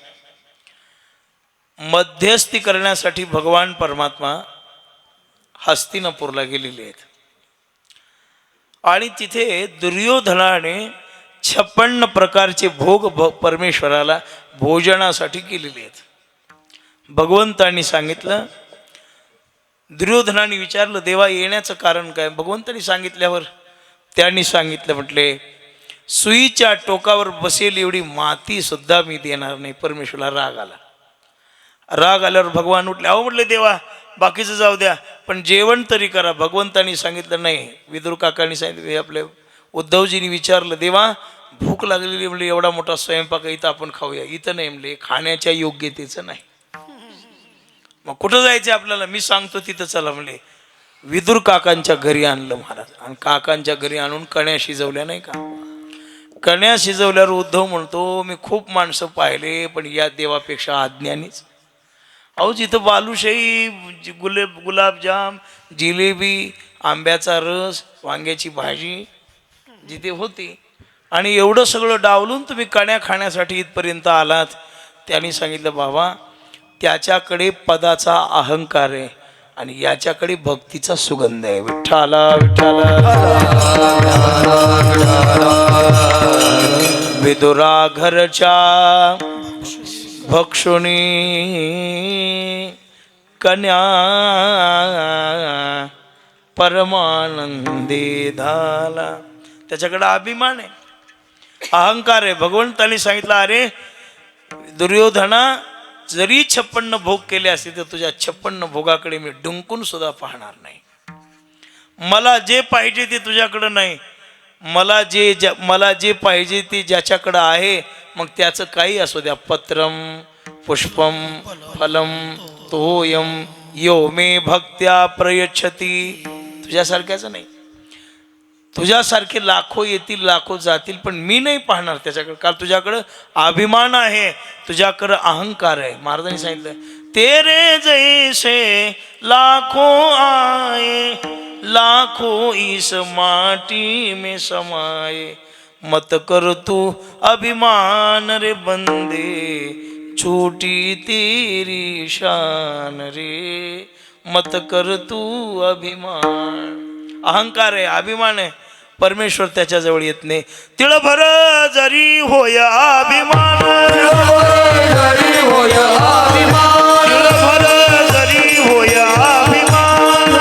मध्यस्थी करण्यासाठी भगवान परमात्मा हस्तिनापूरला गेलेले आहेत आणि तिथे दुर्योधनाने 56 प्रकारचे भोग परमेश्वराला भोजनासाठी केलेले आहेत. भगवंतांनी सांगितलं, दुर्योधनाने विचारलं, देवा येण्याचं कारण काय? भगवंतांनी सांगितल्यावर त्यांनी सांगितलं, म्हटले, सुईच्या टोकावर बसेल एवढी माती सुद्धा मी देणार नाही. परमेश्वराला राग आला. राग आल्यावर भगवान उठले. अहो म्हटले देवा बाकीचं जाऊ द्या पण जेवण तरी करा. भगवंतांनी सांगितलं नाही. विदुर काकांनी सांगितलं, आपले उद्धवजींनी विचारलं देवा भूक लागलेली म्हणले एवढा मोठा स्वयंपाक इथं आपण खाऊया. इथं नाही म्हणले, खाण्याच्या योग्यतेचं नाही. मग कुठं जायचं आपल्याला? मी सांगतो तिथं चला म्हणले. विदुर काकांच्या घरी आणलं महाराज आणि काकांच्या घरी आणून कण्या शिजवल्या नाही का. कण्या शिजवल्यावर उद्धव म्हणतो मी खूप माणसं पाहिले पण या देवापेक्षा अज्ञानीच. अहो जिथं बालुशाही, गुलाबजाम, जिलेबी, आंब्याचा रस, वांग्याची भाजी जिथे होती आणि एवढं सगळं डावलून तुम्ही कण्या खाण्यासाठी इथपर्यंत आलात. त्यांनी सांगितलं बाबा त्याच्याकडे पदाचा अहंकार आहे आणि याच्याकडे भक्तीचा सुगंध आहे. विठ्ठला विठ्ठला. विदुरा घरच्या भक्षुणी कन्या परमानंदी झाला. त्याच्याकडे अभिमान आहे, अहंकार आहे. भगवंतांनी सांगितलं अरे दुर्योधना जरी 56 भोग केले असते तर तुझ्या 56 भोगाकडे मी डुंकून सुद्धा पाहणार नाही. मला जे पाहिजे ते तुझ्याकडं नाही. मला जे पाहिजे ते ज्याच्याकडं आहे मग त्याचं काही असू द्या. पत्रम पुष्पम फलम तोयम यो मे भक्त्या प्रयच्छती. तुझ्यासारख्याचं नाही. तुझ्यासारखे लाखो येतील लाखो जातील पण मी नाही पाहणार त्याच्याकडे. कारण तुझ्याकडं अभिमान आहे, तुझ्याकडं अहंकार आहे. महाराजांनी सांगितलं तेरे जैसे लाखो आए लाखो इस माटी में समाये मत कर तू अभिमान रे बंदे छोटी तेरी शान रे. मत कर तू अभिमान. अहंकार आहे, अभिमान आहे. परमेश्वर त्याच्याजवळ येत नाही. तिळभर जरी होय अभिमान, जरी होय अभिमान, तिळभर जरी होय अभिमान,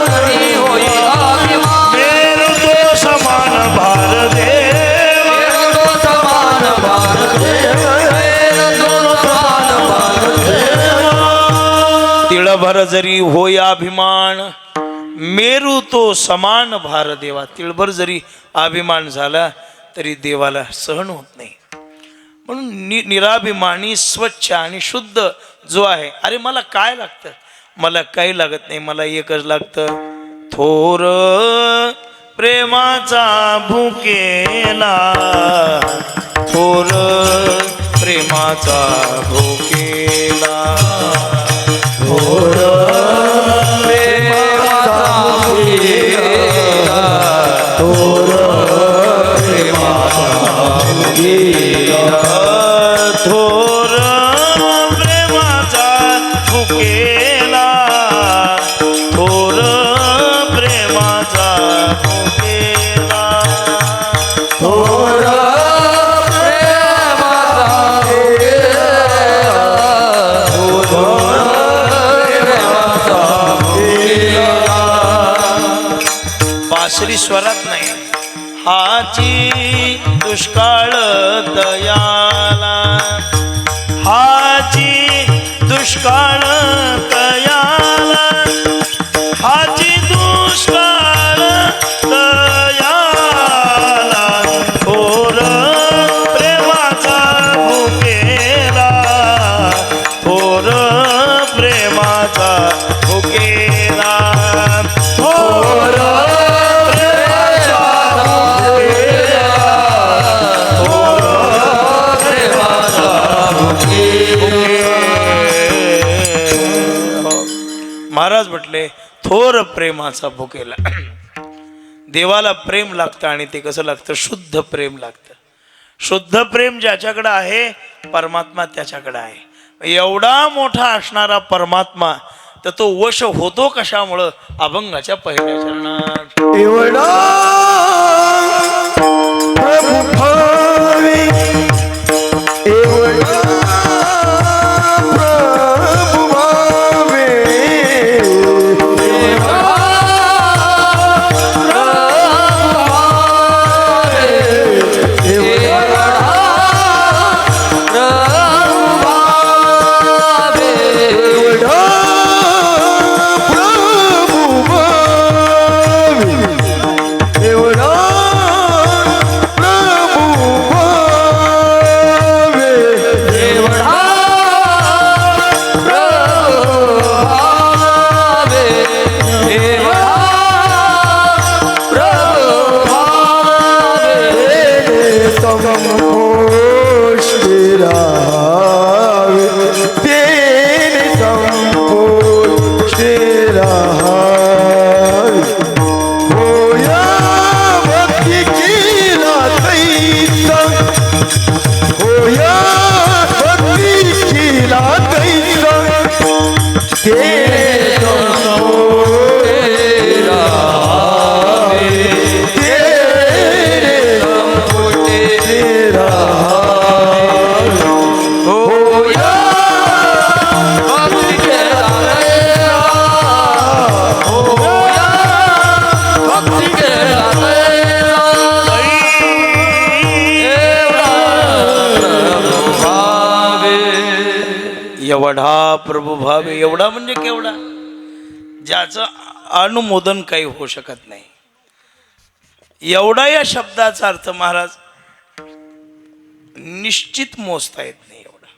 जरी होय अभिमान, मेरू तो समान भारदेव, तो समान भारदेव, तो समान भारदेव. तिळभर जरी होय अभिमान मेरू तो समान भार देवा. तिळभर जरी अभिमान झाला तरी देवाला सहन होत नाही. म्हणून निराभिमानी स्वच्छ आणि शुद्ध जो आहे, अरे मला काय लागतं, मला काही लागत नाही, मला एकच लागतं थोर प्रेमाचा भुकेला, थोर प्रेमाचा भुकेला, थोर थोर प्रेमाचा भुकेला, थोर प्रेमाचा भुकेला, थोर प्रेमाचा भुकेला, थोर प्रेमाचा भुकेला. बासरी स्वरात नाही. हाची दुष्काळ तयाला, हाची दुष्काळ तयाला, हाची दुष्काळ तयाला, थोर प्रेमाचा भुकेला, थोर प्रेमाचा भुकेला, थोर महाराज म्हटले थोर प्रेमाचा भुकेला. देवाला प्रेम लागतं आणि ते कसं लागतं, शुद्ध प्रेम लागतं. शुद्ध प्रेम ज्याच्याकडे आहे परमात्मा त्याच्याकडे आहे. एवढा मोठा असणारा परमात्मा तर तो वश होतो कशामुळं, अभंगाच्या पहिल्या चरणात. एवढा प्रभु भावे, एवढा प्रभु भावे, तेरा हार होया भक्ति केला कैसा होया भक्ति केला कैसा तेरे तेरा तेरा होया भक्ति केला होया भक्ति केला एवढा प्रभू भावे. एवढा म्हणजे केवढा, ज्याचं अनुमोदन काही होऊ शकत नाही. एवढा या शब्दाचा अर्थ महाराज निश्चित मोजता येत नाही. एवढा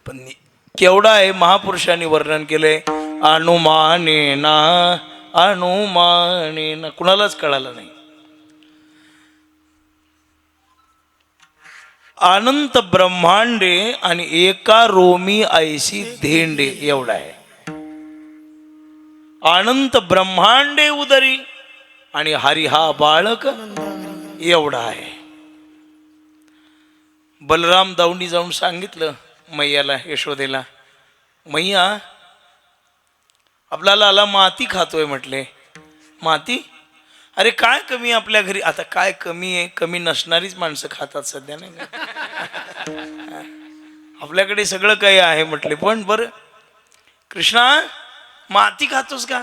पण केवढा आहे महापुरुषांनी वर्णन केलंय. अनुमानेना अनुमानेना कुणालाच कळालं नाही. अनंत ब्रह्मांडे आणि एका रोमी ऐशी धेंडे एवढा आहे. अनंत ब्रह्मांडे उदरी आणि हरी हा बाळक एवढा आहे. बलराम दाऊंडी जाऊन सांगितलं मैयाला, यशोदेला, मैया आपल्याला आला माती खातोय म्हटले. माती? अरे काय कमी आपल्या घरी? आता काय कमी आहे? कमी नसणारीच माणसं खातात सध्या, नाही का? आपल्याकडे सगळं काही आहे म्हटले. पण बरं कृष्णा माती खातोस का?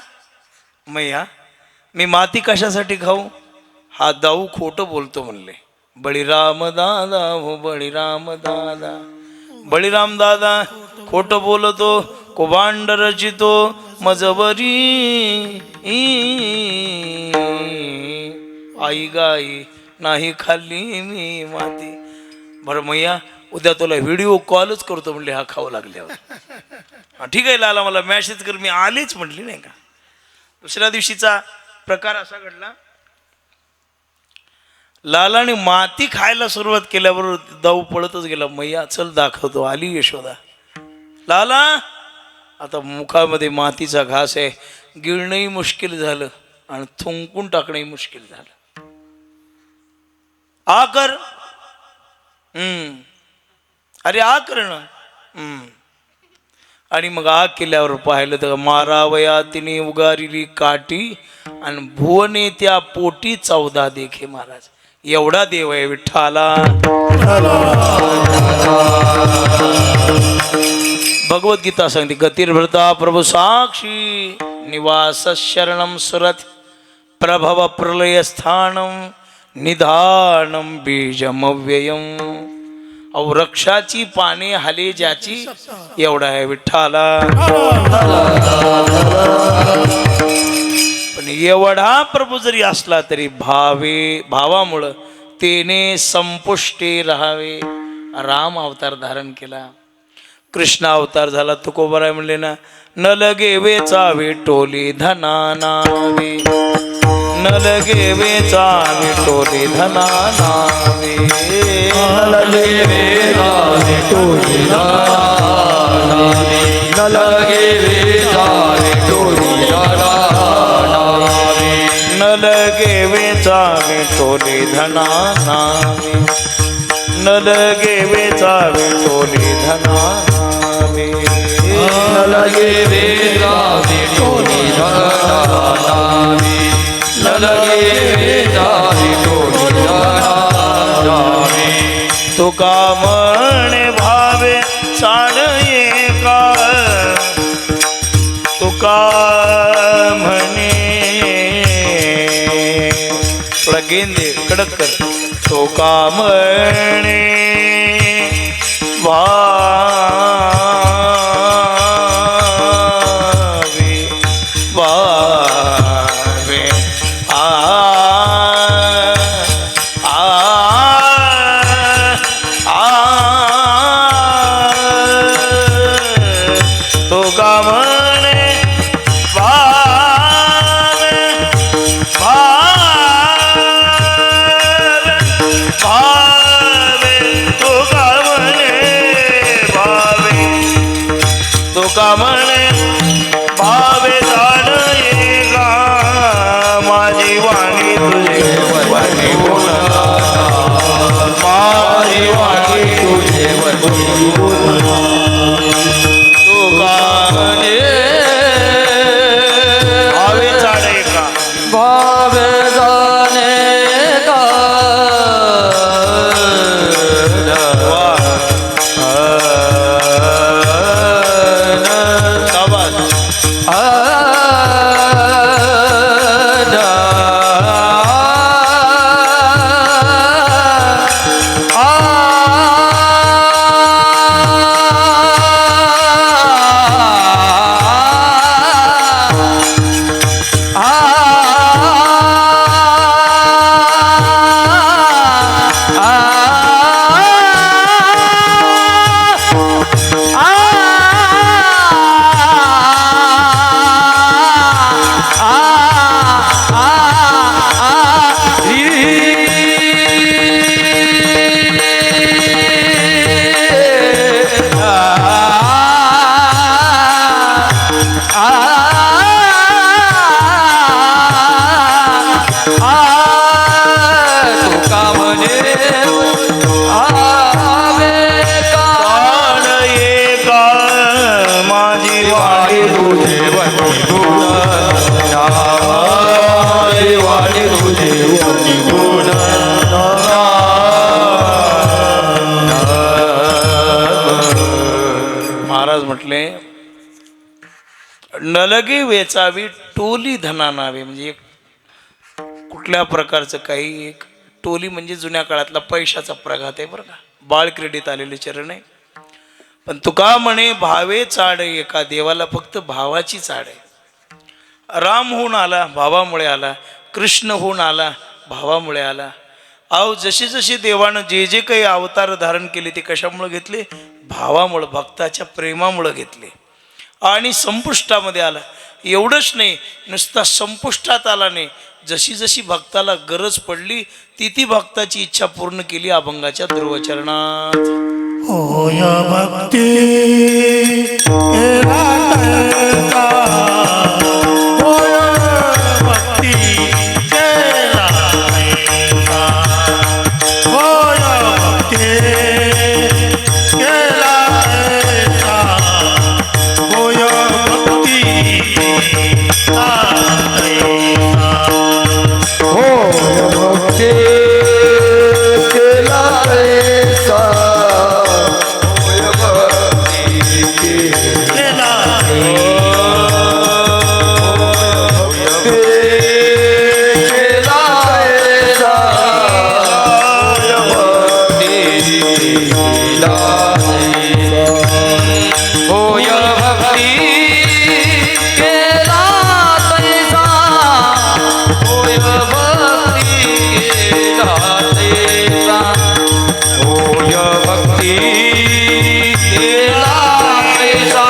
मैया मी माती कशासाठी खाऊ? हा दाऊ खोटं बोलतो म्हणले. बळीराम दादा हो बळीराम दादा, बळीराम दादा खोटं बोलतो, कुभांड रचितो मजबरी आई गाई नाही खाल्ली मी माती. बरं मैया उद्या तुला व्हिडिओ कॉलच करतो म्हणले हा खाऊ लागल्यावर. ठीक आहे लाला मला मॅसेज कर, मी आलेच म्हटली नाही का. दुसऱ्या दिवशीचा प्रकार असा घडला, लालाने माती खायला सुरुवात केल्याबरोबर दाऊ पळतच गेला. मैया चल दाखवतो. आली यशोदा. लाला आता मुखामध्ये मातीचा घास आहे, गिळणंही मुश्किल झालं आणि थुंकून टाकणंही मुश्किल झालं. आ कर. अरे आ कर ना. आणि मग आग केल्यावर पाहिलं तर मारावया तिने उगारिली काठी आणि भुवने त्या पोटी 14 देखे. महाराज एवढा देव आहे विठ्ठला. भगवद्गीता सांगते गतिर्भृता प्रभू साक्षी निवास शरणम सुरत प्रभव प्रलय स्थानम निधानम बीजमव्ययम. अहो वृक्षाची पाने हाले ज्याची एवढा आहे विठ्ठला. पण एवढा प्रभू जरी असला तरी भावामुळं तेने संपुष्टे राहावे. राम अवतार धारण केला, कृष्ण अवतार झाला. तुकोबाराय म्हणले ना, न लगे वेचावे टोली धना नावे, न लगे वेचावे टोली धना नावे, न लगे वेचावे टोली धना नावे, न लगे वेचावे टोली धना नावे, न लगे वेचावे टोली धना नावे, न लगे वेचावे टोली धना नावे, न लगे वेचावे टोली धना नावे, न लगे वेचावे टोली धना नावे. तुका म्हणे भावे साड एका, तुका म्हणे थोडा गेंद दे कडक कर. तुका म्हणे भावे आ आ तुका म्हणे भावे भावे तुका म्हणे भावे तुका म्हणे भावे जाण एका माझी वाणी तुझे वरणी गुण माझी वाणी तुझे वरणी गुण तुका म्हणे भावे जाण एका भावे जाणे का महाराज म्हटले नलगे वेचावी टोली धना नावे म्हणजे एक कुठल्या प्रकारचं काही एक टोली म्हणजे जुन्या काळातला पैशाचा प्रघात आहे बरं का बाळ क्रीडित आलेले चरण आहे पण तुका म्हणे भावे चाड एका देवाला फक्त भावाची चाड आहे राम होऊन आला भावामुळे आला कृष्ण होऊन आला भावामुळे आला अहो जसे जसे देवानं जे जे काही अवतार धारण केले ते कशामुळे घेतले भावामुळे भक्ताच्या प्रेमामुळे घेतले आणि संपुष्टामध्ये आला एवढंच नाही नुसता संपुष्टात आला नाही जशी जशी भक्ताला गरज पडली ती भक्ताची इच्छा पूर्ण केली अभंगाच्या ध्रुवचरणात होय भक्ती केला तैसा, होय भक्ती केला तैसा, होय भक्ती केला तैसा, होय भक्ती केला तैसा, होय भक्ती केला तैसा,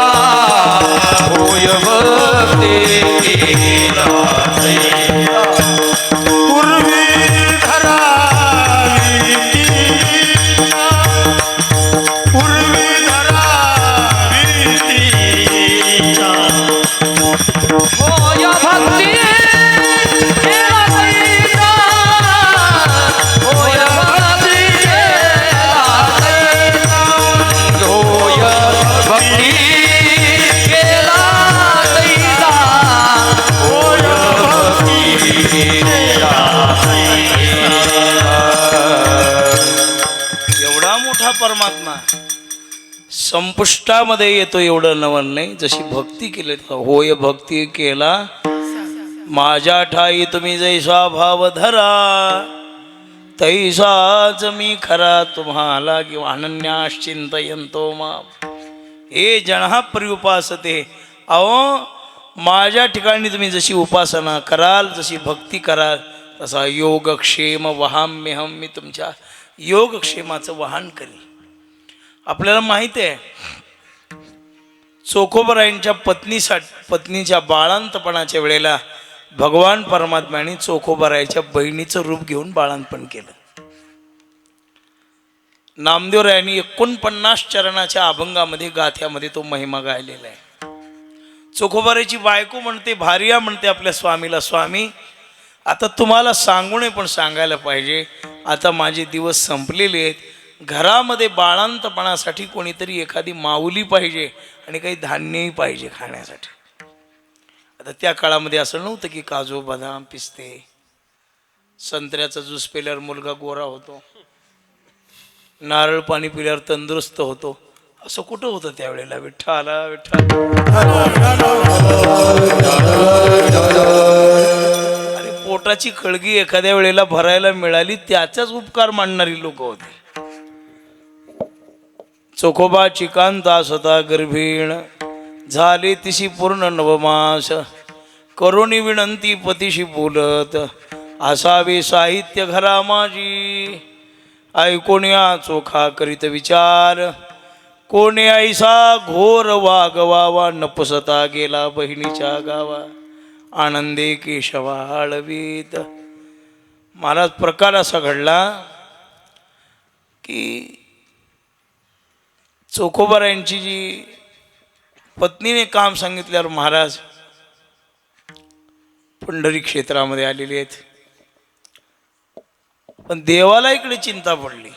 परमात्मा संपुष्टामध्ये येतो एवढं नवल नाही जशी भक्ती केली होय भक्ती केला माझ्या ठाई तुम्ही जैसा भाव धरा तैसाच मी खरा तुम्हाला किंवा अनन्याश्चिंतयंतो मा हे जन पर्युपासते अहो माझ्या ठिकाणी तुम्ही जशी उपासना कराल जशी भक्ती कराल तसा योगक्षेम वहाम्यहम मी तुमच्या योगक्षेमाचं वाहन करील आपल्याला माहित आहे चोखोबरायांच्या पत्नीच्या बाळांतपणाच्या वेळेला भगवान परमात्म्याने चोखोबरायाच्या बहिणीचं रूप घेऊन बाळांतपण केलं नामदेवरायांनी 49 चरणाच्या अभंगामध्ये गाथ्यामध्ये तो महिमा गायलेला आहे चोखोबाराची बायको म्हणते, भार्या म्हणते आपल्या स्वामीला, स्वामी आता तुम्हाला सांगू नये पण सांगायला पाहिजे, आता माझे दिवस संपलेले आहेत, घरामध्ये बाळांतपणासाठी कोणीतरी एखादी माऊली पाहिजे आणि काही धान्यही पाहिजे खाण्यासाठी. आता त्या काळामध्ये असं नव्हतं की काजू बदाम पिस्ते, संत्र्याचा ज्यूस पिल्यावर मुलगा गोरा होतो, नारळ पाणी पिल्यावर तंदुरुस्त होतो, असं कुठं होतं त्यावेळेला. विठ्ठला विठ्ठल. आणि पोटाची खळगी एखाद्या वेळेला भरायला मिळाली त्याचाच उपकार मानणारी लोक होती. चोखोबा चिकांता सता गर्भीण, झाले तिशी पूर्ण नवमास, करुणी विनंती पतीशी बोलत, असावे साहित्य घरा माझी, ऐकोण्या चोखा करीत विचार, कोणी ऐसा घोर वागवावा, नपसता गेला बहिणीच्या गावा, आनंदे केशवा आळवीत. महाराज प्रकार असा घडला की चोखोबारायांची जी पत्नीने काम सांगितल्यावर महाराज पंढरी क्षेत्रामध्ये आलेले आहेत. पण देवाला इकडे चिंता पडली,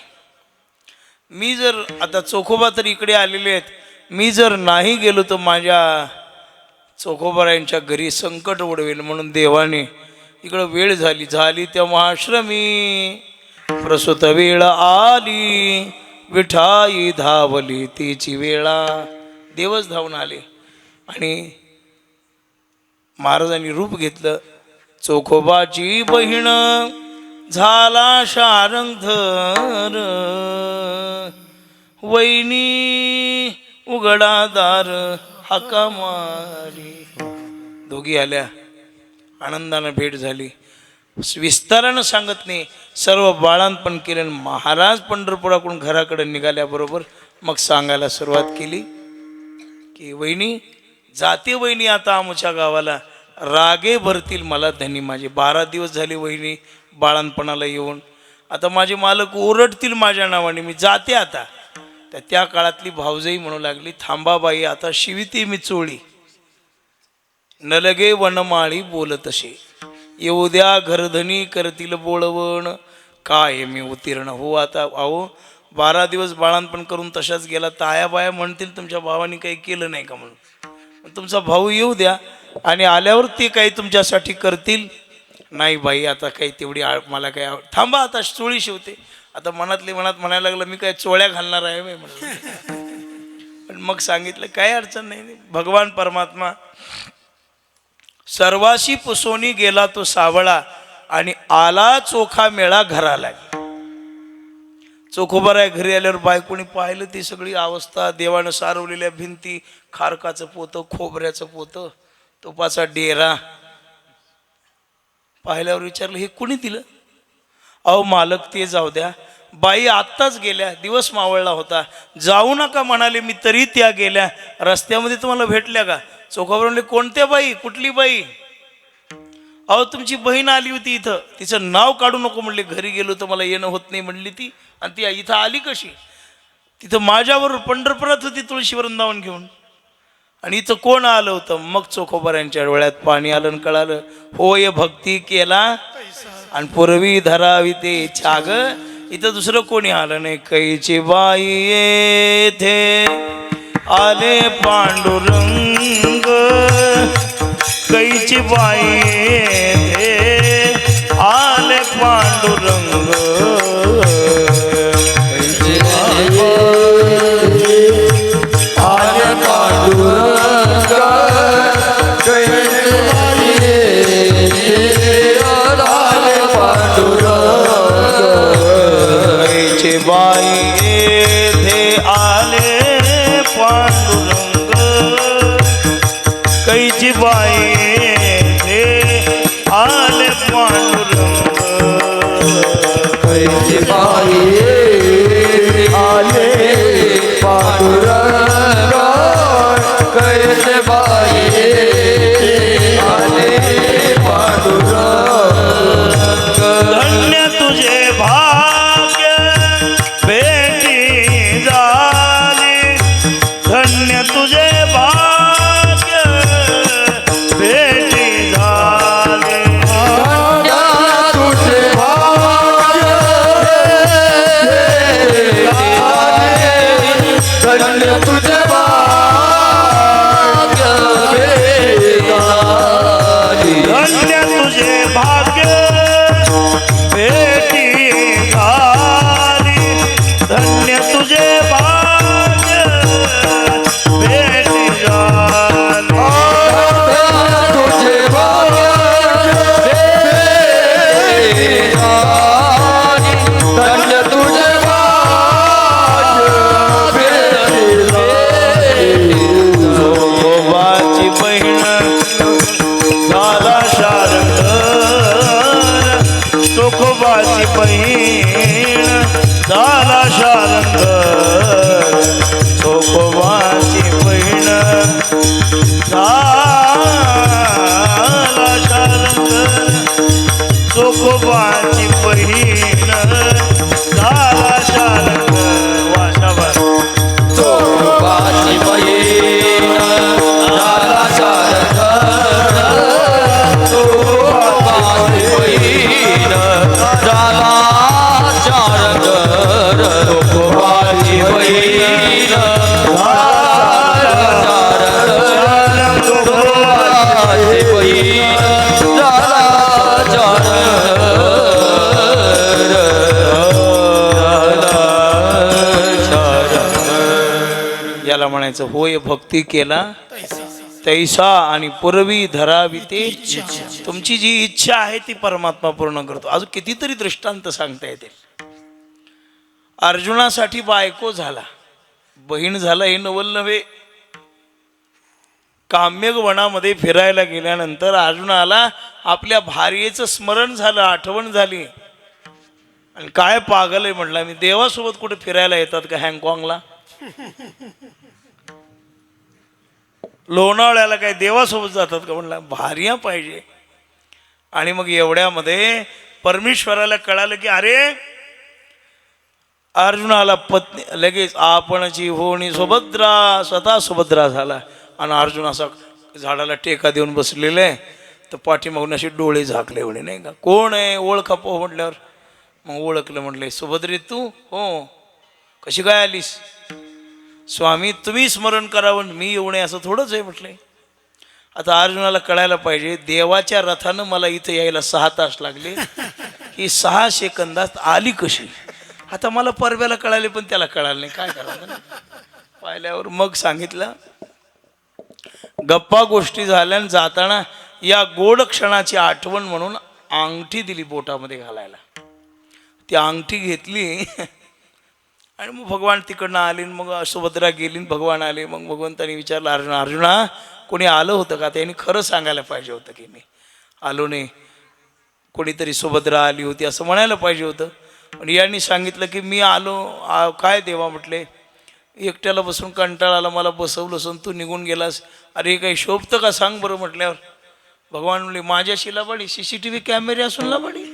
मी जर आता चोखोबा तर इकडे आलेले आहेत, मी जर नाही गेलो तर माझ्या चोखोबारायांच्या घरी संकट ओढवेल, म्हणून देवाने इकडं वेळ झाली तेव्हा आश्रमी प्रसूत वेळ आली, विठाई धावली तिची वेळा. देवच धावून आले आणि महाराजांनी रूप घेतलं. चोखोबाची बहीण झाला शारंगधर, वैनी उघडादार हाका मारी. दोघी आल्या, आनंदानं भेट झाली. विस्तारानं सांगत नाही, सर्व बाळांपण केलं. महाराज पंढरपुराकडून घराकडे निघाल्याबरोबर मग सांगायला सुरुवात केली की वहिनी जाते, वहिनी आता आमच्या गावाला, रागे भरतील मला धनी माझे. 12 दिवस झाले वहिनी बाळांपणाला येऊन, आता माझे मालक ओरडतील माझ्या नावाने, मी जाते आता. तर त्या काळातली भावजई म्हणू लागली, थांबा बाई आता शिविते मी चोळी, न लगे वनमाळी बोलतसे, येऊ द्या घरधनी करतील बोळवण, काय मी उत्तीर्ण हो आता. अहो 12 दिवस बाळांपण करून तशाच गेला, ताया बाया म्हणतील तुमच्या भावाने काही केलं नाही का म्हणून. तुमचा भाऊ येऊ द्या आणि आल्यावर ते काही तुमच्यासाठी करतील. नाही बाई आता काही तेवढी मला काही थांबा आता चोळी शिवते. आता मनातले मनात म्हणायला लागलं, मी काय चोळ्या घालणार आहे बाई म्हणून. पण मग सांगितलं काही अडचण नाही. भगवान परमात्मा सर्वाशी पुसोनी गेला तो सावळा, आणि आला चोखा मेळा घराला. चोखोबाराय घरी आल्यावर बायकोणी पाहिलं ती सगळी अवस्था, देवानं सारवलेल्या भिंती, खारकाचं पोतं, खोबऱ्याचं पोतं, तुपाचा डेरा पाहिल्यावर विचारलं हे कुणी दिलं. अहो मालक ते जाऊ द्या, बाई आत्ताच गेल्या, दिवस मावळला होता, जाऊ नका म्हणाले मी, तरी त्या गेल्या. रस्त्यामध्ये तुम्हाला भेटल्या का. चोखोबार म्हणले कोणत्या बाई, कुठली बाई. अहो तुमची बहीण आली होती इथं, तिचं नाव काढू नको म्हणले, घरी गेलो तर मला येणं होत नाही म्हणली ती, आणि ती इथं आली कशी. तिथं माझ्यावर पंढरपुरात होती तुळशी वृंदावन घेऊन, आणि इथं कोण आलं होतं. मग चोखोबारांच्या डोळ्यात पाणी आलं, कळालं होय भक्ती केला आणि पूर्वी धरावी ते छाग. इथं दुसरं कोणी आलं नाही. कैची बाई येथे आले पांडुरंग, कैची बाई येथे आले पांडुरंग, कैची बाई आले पांडुरंग, कैची बाई आले पांडुरंग, कैची बाई येथे आले पांडुरंग, कैची बाई येथे आले पांडुरंग, कैची बाई आले पांडुरंग, कैची बाई आले पांडुरंग. धन्य तुझे भाग्य भेटी झाली, धन्य तुझे भाग्य बहीण झाला शारंग चोखोबाची बहीण झाला शारंग चोखोबाची बहीण झाला शारंग वाशावर चोखोबाची बहीण झाला शारंग चोखोबाची बहीण झाला शारंग चोखोबाची बहीण झाला शारंग चोखोबाची बहीण झाला शारंग. याला म्हणायचं होय भक्ती केला तैसा आणि पूर्वी धरावी ते तुमची जी इच्छा आहे ती परमात्मा पूर्ण करतो. अजून कितीतरी दृष्टांत सांगता येते. अर्जुनासाठी बायको झाला बहीण झाला हे नवल नव्हे. काम्यक वनामध्ये फिरायला गेल्यानंतर अर्जुनाला आपल्या भार्येचं स्मरण झालं आठवण झाली आणि काय पागल आहे म्हटलं मी देवासोबत कुठे फिरायला येतात का हँगकॉंगला लोणावळ्याला काय देवासोबत जातात का म्हणला भार्या पाहिजे. आणि मग एवढ्यामध्ये परमेश्वराला कळालं की अरे अर्जुनाला पत्नी लगेच आपणची होणी सुभद्रा स्वतः सुभद्रा झाला आणि अर्जुन असा झाडाला टेका देऊन बसलेले आहे तर पाठीमागून असे डोळे झाकले एवढे नाही का कोण आहे ओळखा पो म्हटल्यावर मग ओळखलं म्हटले सुभद्रे तू हो कशी काय आलीस स्वामी तुम्ही स्मरण करावं मी येऊ नये असं थोडंच आहे म्हटले. आता अर्जुनाला कळायला पाहिजे देवाच्या रथानं मला इथं यायला 6 तास लागले ही 6 सेकंदात आली कशी. आता मला परव्याला कळाले पण त्याला कळालं नाही काय करावं पाहिल्यावर मग सांगितलं गप्पा गोष्टी झाल्यानं जाताना या गोड क्षणाची आठवण म्हणून अंगठी दिली बोटामध्ये घालायला. ती अंगठी घेतली आणि मग भगवान तिकडनं आले मग सुभद्रा गेली भगवान आले. मग भगवंतांनी विचारलं अर्जुना कोणी आलं होतं का त्यांनी खरं सांगायला पाहिजे होतं की मी आलो नाही कोणीतरी सुभद्रा आली होती असं म्हणायला पाहिजे होतं. पण यांनी सांगितलं की मी आलो काय देवा म्हटले एकट्याला बसून कंटाळा आला मला बसवलं असून तू निघून गेलास अरे काही शोभतं का सांग बरं म्हटल्यावर भगवान म्हणले माझ्याशी लाबाडी CCTV कॅमेरे असून लाबाडी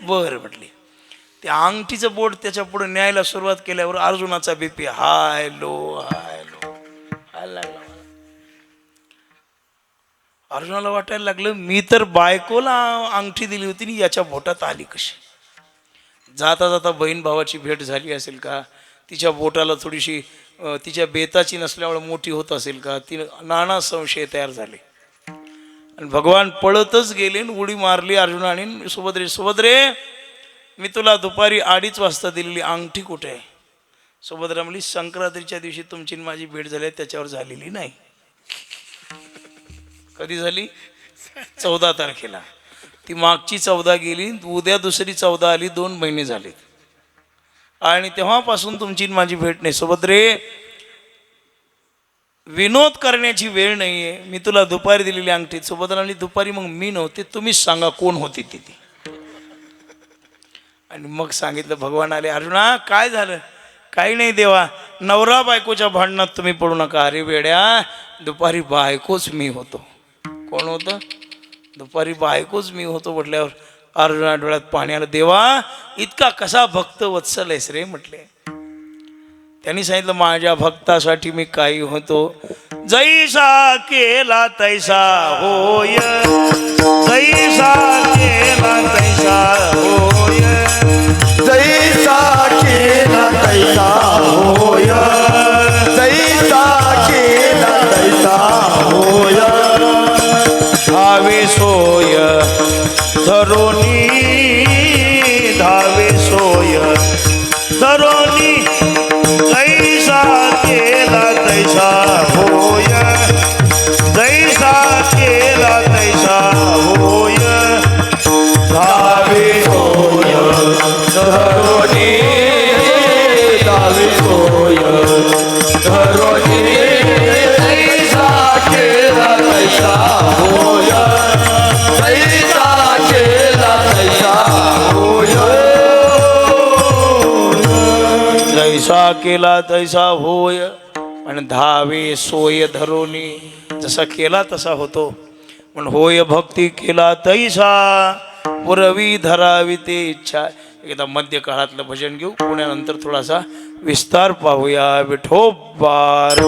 बरं म्हटले. ते अंगठीचं बोट त्याच्या पुढे न्यायला सुरुवात केल्यावर अर्जुनाचा BP हाय लो हाय लागला. अर्जुनाला वाटायला लागलं मी तर बायकोला अंगठी दिली होती आणि याच्या बोटात आली कशी. जाता जाता बहीण भावाची भेट झाली असेल का तिच्या बोटाला थोडीशी तिच्या बेताची नसल्यामुळे मोठी होत असेल का ती नाना संशय तयार झाले आणि भगवान पळतच गेले उडी मारली अर्जुनाने सुभद्रे मी तुला दुपारी 2:30 वाजता दिलेली अंगठी कुठे आहे. सुभद्रा म्हणली संक्रांतीच्या दिवशी तुमची माझी भेट झाली त्याच्यावर झालेली नाही. कधी झाली 14 तारखेला ती मागची 14 गेली उद्या दुसरी 14 आली 2 महिने झाले आणि तेव्हापासून तुमची माझी भेट नाही. सुभद्रे विनोद करण्याची वेळ नाहीये मी तुला दुपारी दिलेली अंगठी. सुभद्राने दुपारी मग मी नव्हते तुम्हीच सांगा कोण होती ती. आणि मग सांगितलं भगवान आले अर्जुना काय झालं काही नाही देवा नवरा बायकोच्या भांडणात तुम्ही पडू नका. अरे वेड्या दुपारी बायकोच मी होतो. कोण होतं दुपारी बायकोच मी होतो म्हटल्यावर अर्जुना डोळ्यात पाणी आलं. देवा इतका कसा भक्त वत्सल आहेस रे म्हटले. त्यांनी सांगितलं माझ्या भक्तासाठी मी काही होतो. जैसा केला तैसा होय जैसा केला तैसा होय जैसा केला तैसा होय जैसा केला तैसा होय धावे सोय धरोनी धावे सोय धरोनी जैसा केला तैसा होय जैसा केला तैसा होय धावे सोय धरोनी धावे सोय धरोनी जैसा केला तैसा होय जैसा केला तैसा होय केला तैसा होय आणि धावे सोय धरोनी. जसा केला तसा होतो. पण होय भक्ती केला तैसा पुरवी धरावी ते इच्छा. एकदा मध्य काळातलं भजन घेऊ, पुण्यानंतर थोडासा विस्तार पाहूया. विठोबार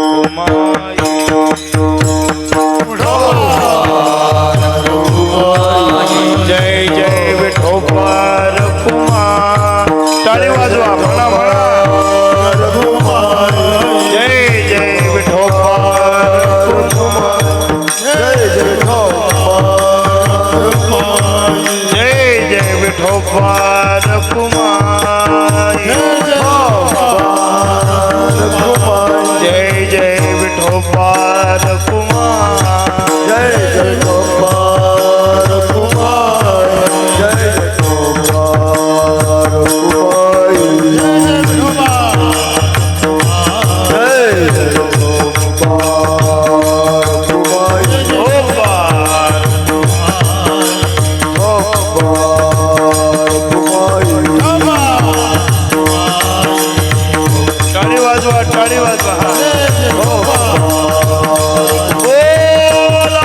जय जय विठोबार कुमार. टाळी वाजवा, म्हणा म्हणा. जय जय विठोबार कुमार. जय जय जय जय विठोबार कुमार. जय जय विठोबार कुमार. जय जय गोपाल कुमार. जय जय गोपाल कुमार. जय जय गोपाल कुमार. गोपाल टाळी वाजवा, टाळी वाजवा. बोला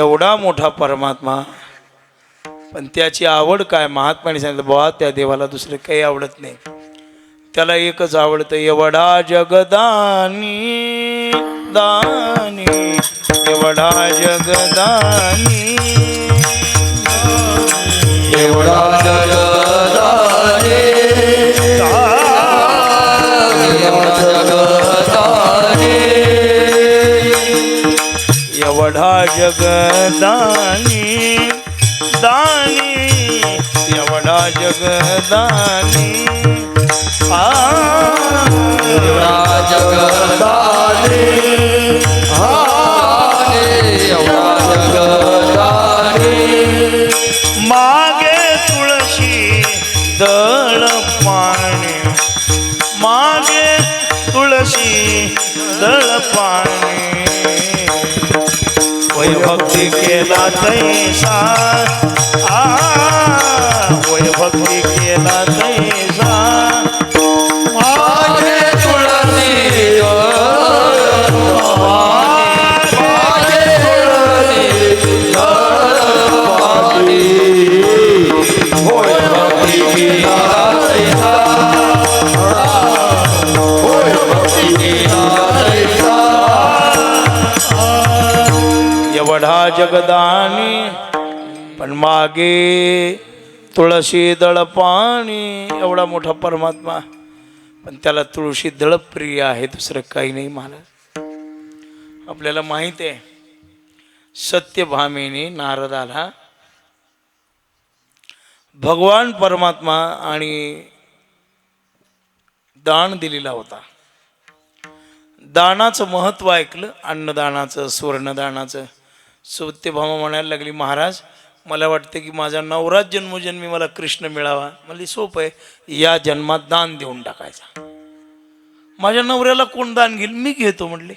एवढा मोठा परमात्मा, पण त्याची आवड काय? महात्माने सांगितलं बाबा, त्या देवाला दुसरं काही आवडत नाही, त्याला एकच आवडतं. एवढा जगदानी दानी, एवढा जगदानी, एवढा जगदाने एवढा जगदाने एवढा जगदानी दानी, एवढा जगदानी. एवढा जगदाने एवढा जगदाने मागे तुळशी दळ पाणी, मागे तुळशी दळ पाणी. वय भक्ती केला तैसा, वय भक्ती केला तैसा. मागे तुळसी मागे तुळसी पाणी. होय भक्ती केला तैसा, होय भक्ती केला तैसा. एवढा जगदानी पण मागे तुळशी दळ पाणी. एवढा मोठा परमात्मा, पण त्याला तुळशी दळ प्रिय आहे, दुसरं काही नाही. महाराज आपल्याला माहित आहे, सत्यभामेने नारदाला भगवान परमात्मा आणि दान दिलेला होता. दानाचं महत्त्व ऐकलं, अन्नदानाचं, सुवर्णदानाचं. सत्यभामा म्हणायला लागली, महाराज मला वाटतं की माझा नवराच जन्मोजन्मी मला कृष्ण मिळावा. म्हणली सोपं आहे, या जन्मात दान देऊन टाकायचा. माझ्या नवऱ्याला कोण दान घेईल? मी घेतो म्हणले.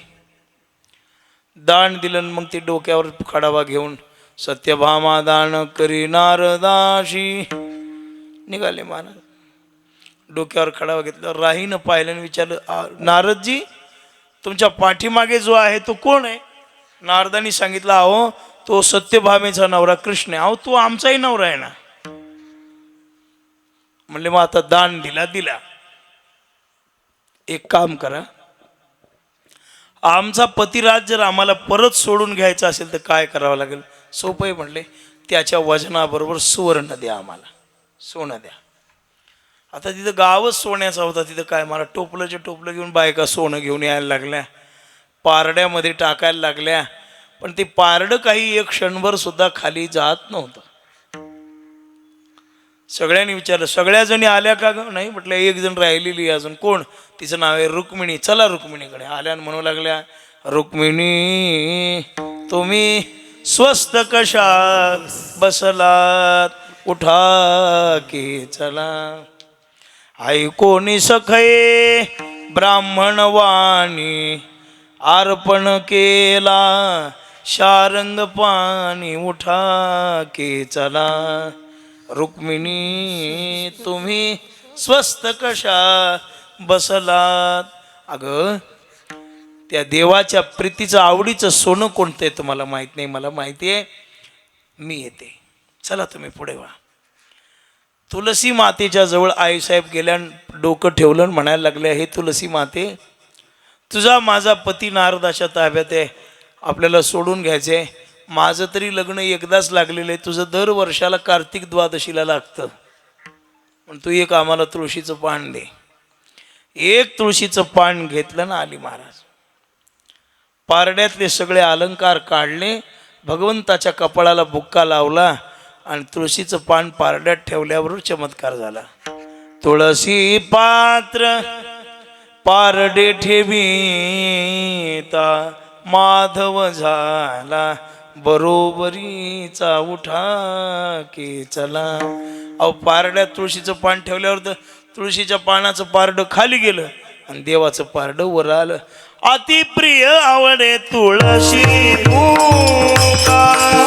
दान दिलं. मग ते डोक्यावर खडावा घेऊन सत्यभामा दान करी नारदाशी निघाले. महाराज डोक्यावर खडावा घेतला, राहीनं पाहिलं आणि विचारलं, नारदजी तुमच्या पाठीमागे जो आहे तो कोण आहे? नारदांनी सांगितलं, अहो तो सत्यभामेचा नवरा कृष्ण आहे. अहो तो आमचाही नवरा आहे ना. म्हणले मग आता दान दिला. एक काम करा, आमचा पतिराज जर आम्हाला परत सोडून घ्यायचा असेल तर काय करावं लागेल? सोपं आहे म्हणले, त्याच्या वजनाबरोबर सुवर्ण द्या, आम्हाला सोनं द्या. आता तिथं गावच सोन्याचा होता. तिथं काय, मला टोपलं घेऊन बायका सोनं घेऊन यायला लागल्या. पारड्यामध्ये टाकायला लागल्या, पण ते पारडं काही एक क्षणभर सुद्धा खाली जात नव्हतं. सगळ्यांनी विचारलं, सगळ्या जणी आल्या का ग? नाही म्हटलं, एक जण राहिलेली अजून. कोण? तिचं नाव आहे रुक्मिणी. चला रुक्मिणीकडे. आल्या आणि म्हणू लागल्या, रुक्मिणी तुम्ही स्वस्त कशा बसलात, उठा की चला. ऐकोनी सखये ब्राह्मण वाणी, अर्पण केला शारंग पाणी, उठा की चला. रुक्मिणी तुम्ही स्वस्त कशा बसलात. अगं त्या देवाच्या प्रीतीचं आवडीचं सोनं कोणतं आहे तुम्हाला माहित नाही, मला माहिती आहे. मी येते, चला तुम्ही पुढे व्हा. तुलसी मातेच्या जवळ आईसाहेब गेल्या, डोकं ठेवलं, म्हणायला लागले, हे तुलसी माते, तुझा माझा पती नारदाच्या ताब्यात आहे, आपल्याला सोडून घ्यायचे. माझं तरी लग्न एकदाच लागलेलं आहे, तुझं दर वर्षाला कार्तिक द्वादशीला लागतं, पण तू एक आम्हाला तुळशीचं पान दे. एक तुळशीचं पान घेतलं ना आली महाराज. पारड्यातले सगळे अलंकार काढले, भगवंताच्या कपाळाला बुक्का लावला आणि तुळशीचं पान पारड्यात ठेवल्यावर चमत्कार झाला. तुळशी पात्र पारडे ठेवीता, माधव झाला बरोबरीचा, उठा की चला. अहो पारड्यात तुळशीचं पान ठेवल्यावर तर तुळशीच्या पानाचं पारडं खाली गेलं आणि देवाचं पारडं वर आलं. अति प्रिय आवडे तुळशी मुका,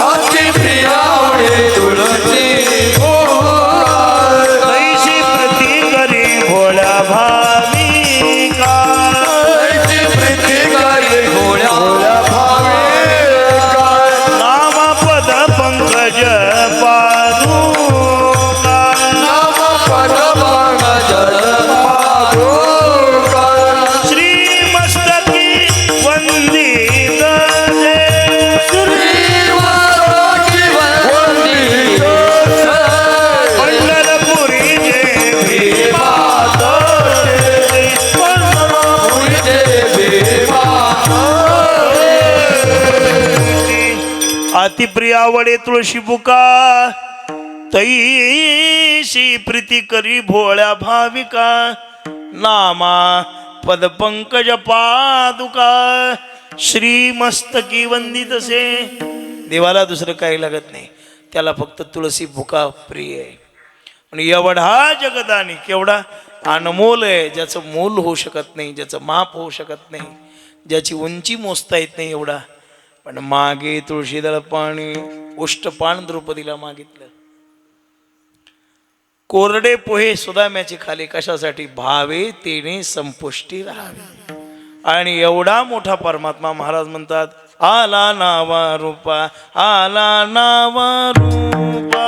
अति प्रिय आवडे तुळशी कैशी प्रती करी भोळ्या भाविका, कैसी प्रीती करी भोळ्या नाम पद पंकज पादुका, नाम पद पंकज पादुका, श्री मस्तकी वंदित जे, श्रीमती वंदित पंढरपुरी जे भीमात पुरी देवी अतिप्रिय आवडे तुळशी बुका, तैशी प्रीती करी भोळ्या भाविका, नामा पद पंकज पादुका, श्री मस्तकी वंदितसे. देवाला दुसरं काही लागत नाही, त्याला फक्त तुळशी बुका प्रिय आहे. पण एवढा जगदानी केवढा अनमोल आहे, ज्याचं मोल होऊ शकत नाही, ज्याचं माप होऊ शकत नाही, ज्याची उंची मोजता येत नाही एवढा. पण मागे तुळशीदळ पाणी उष्टपान द्रौपदीला मागितलं. कोरडे पोहे सुदाम्याची खाली कशासाठी? भावे तेने संपुष्टी राहावी. आणि एवढा मोठा परमात्मा महाराज म्हणतात, आला नावा रूपा, आला नावा रूपा,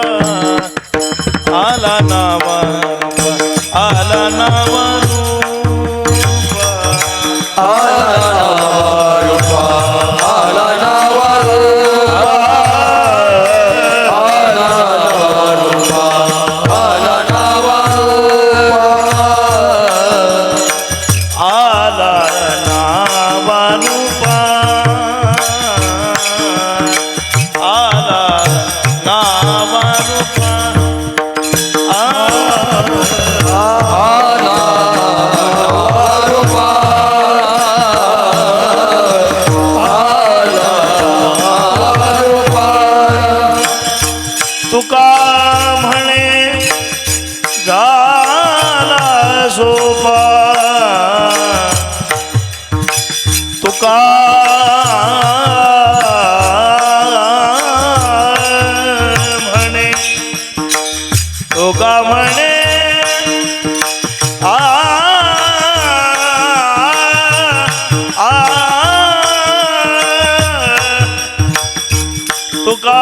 आला नावा रूपा, आला नावा रूपा, आला नावा आला नावा आला नावा आला नावा रूपा, आला नावा रूपा, तुका म्हणे झाला सोपा, तुका म्हणे, तुका म्हणे आ तुका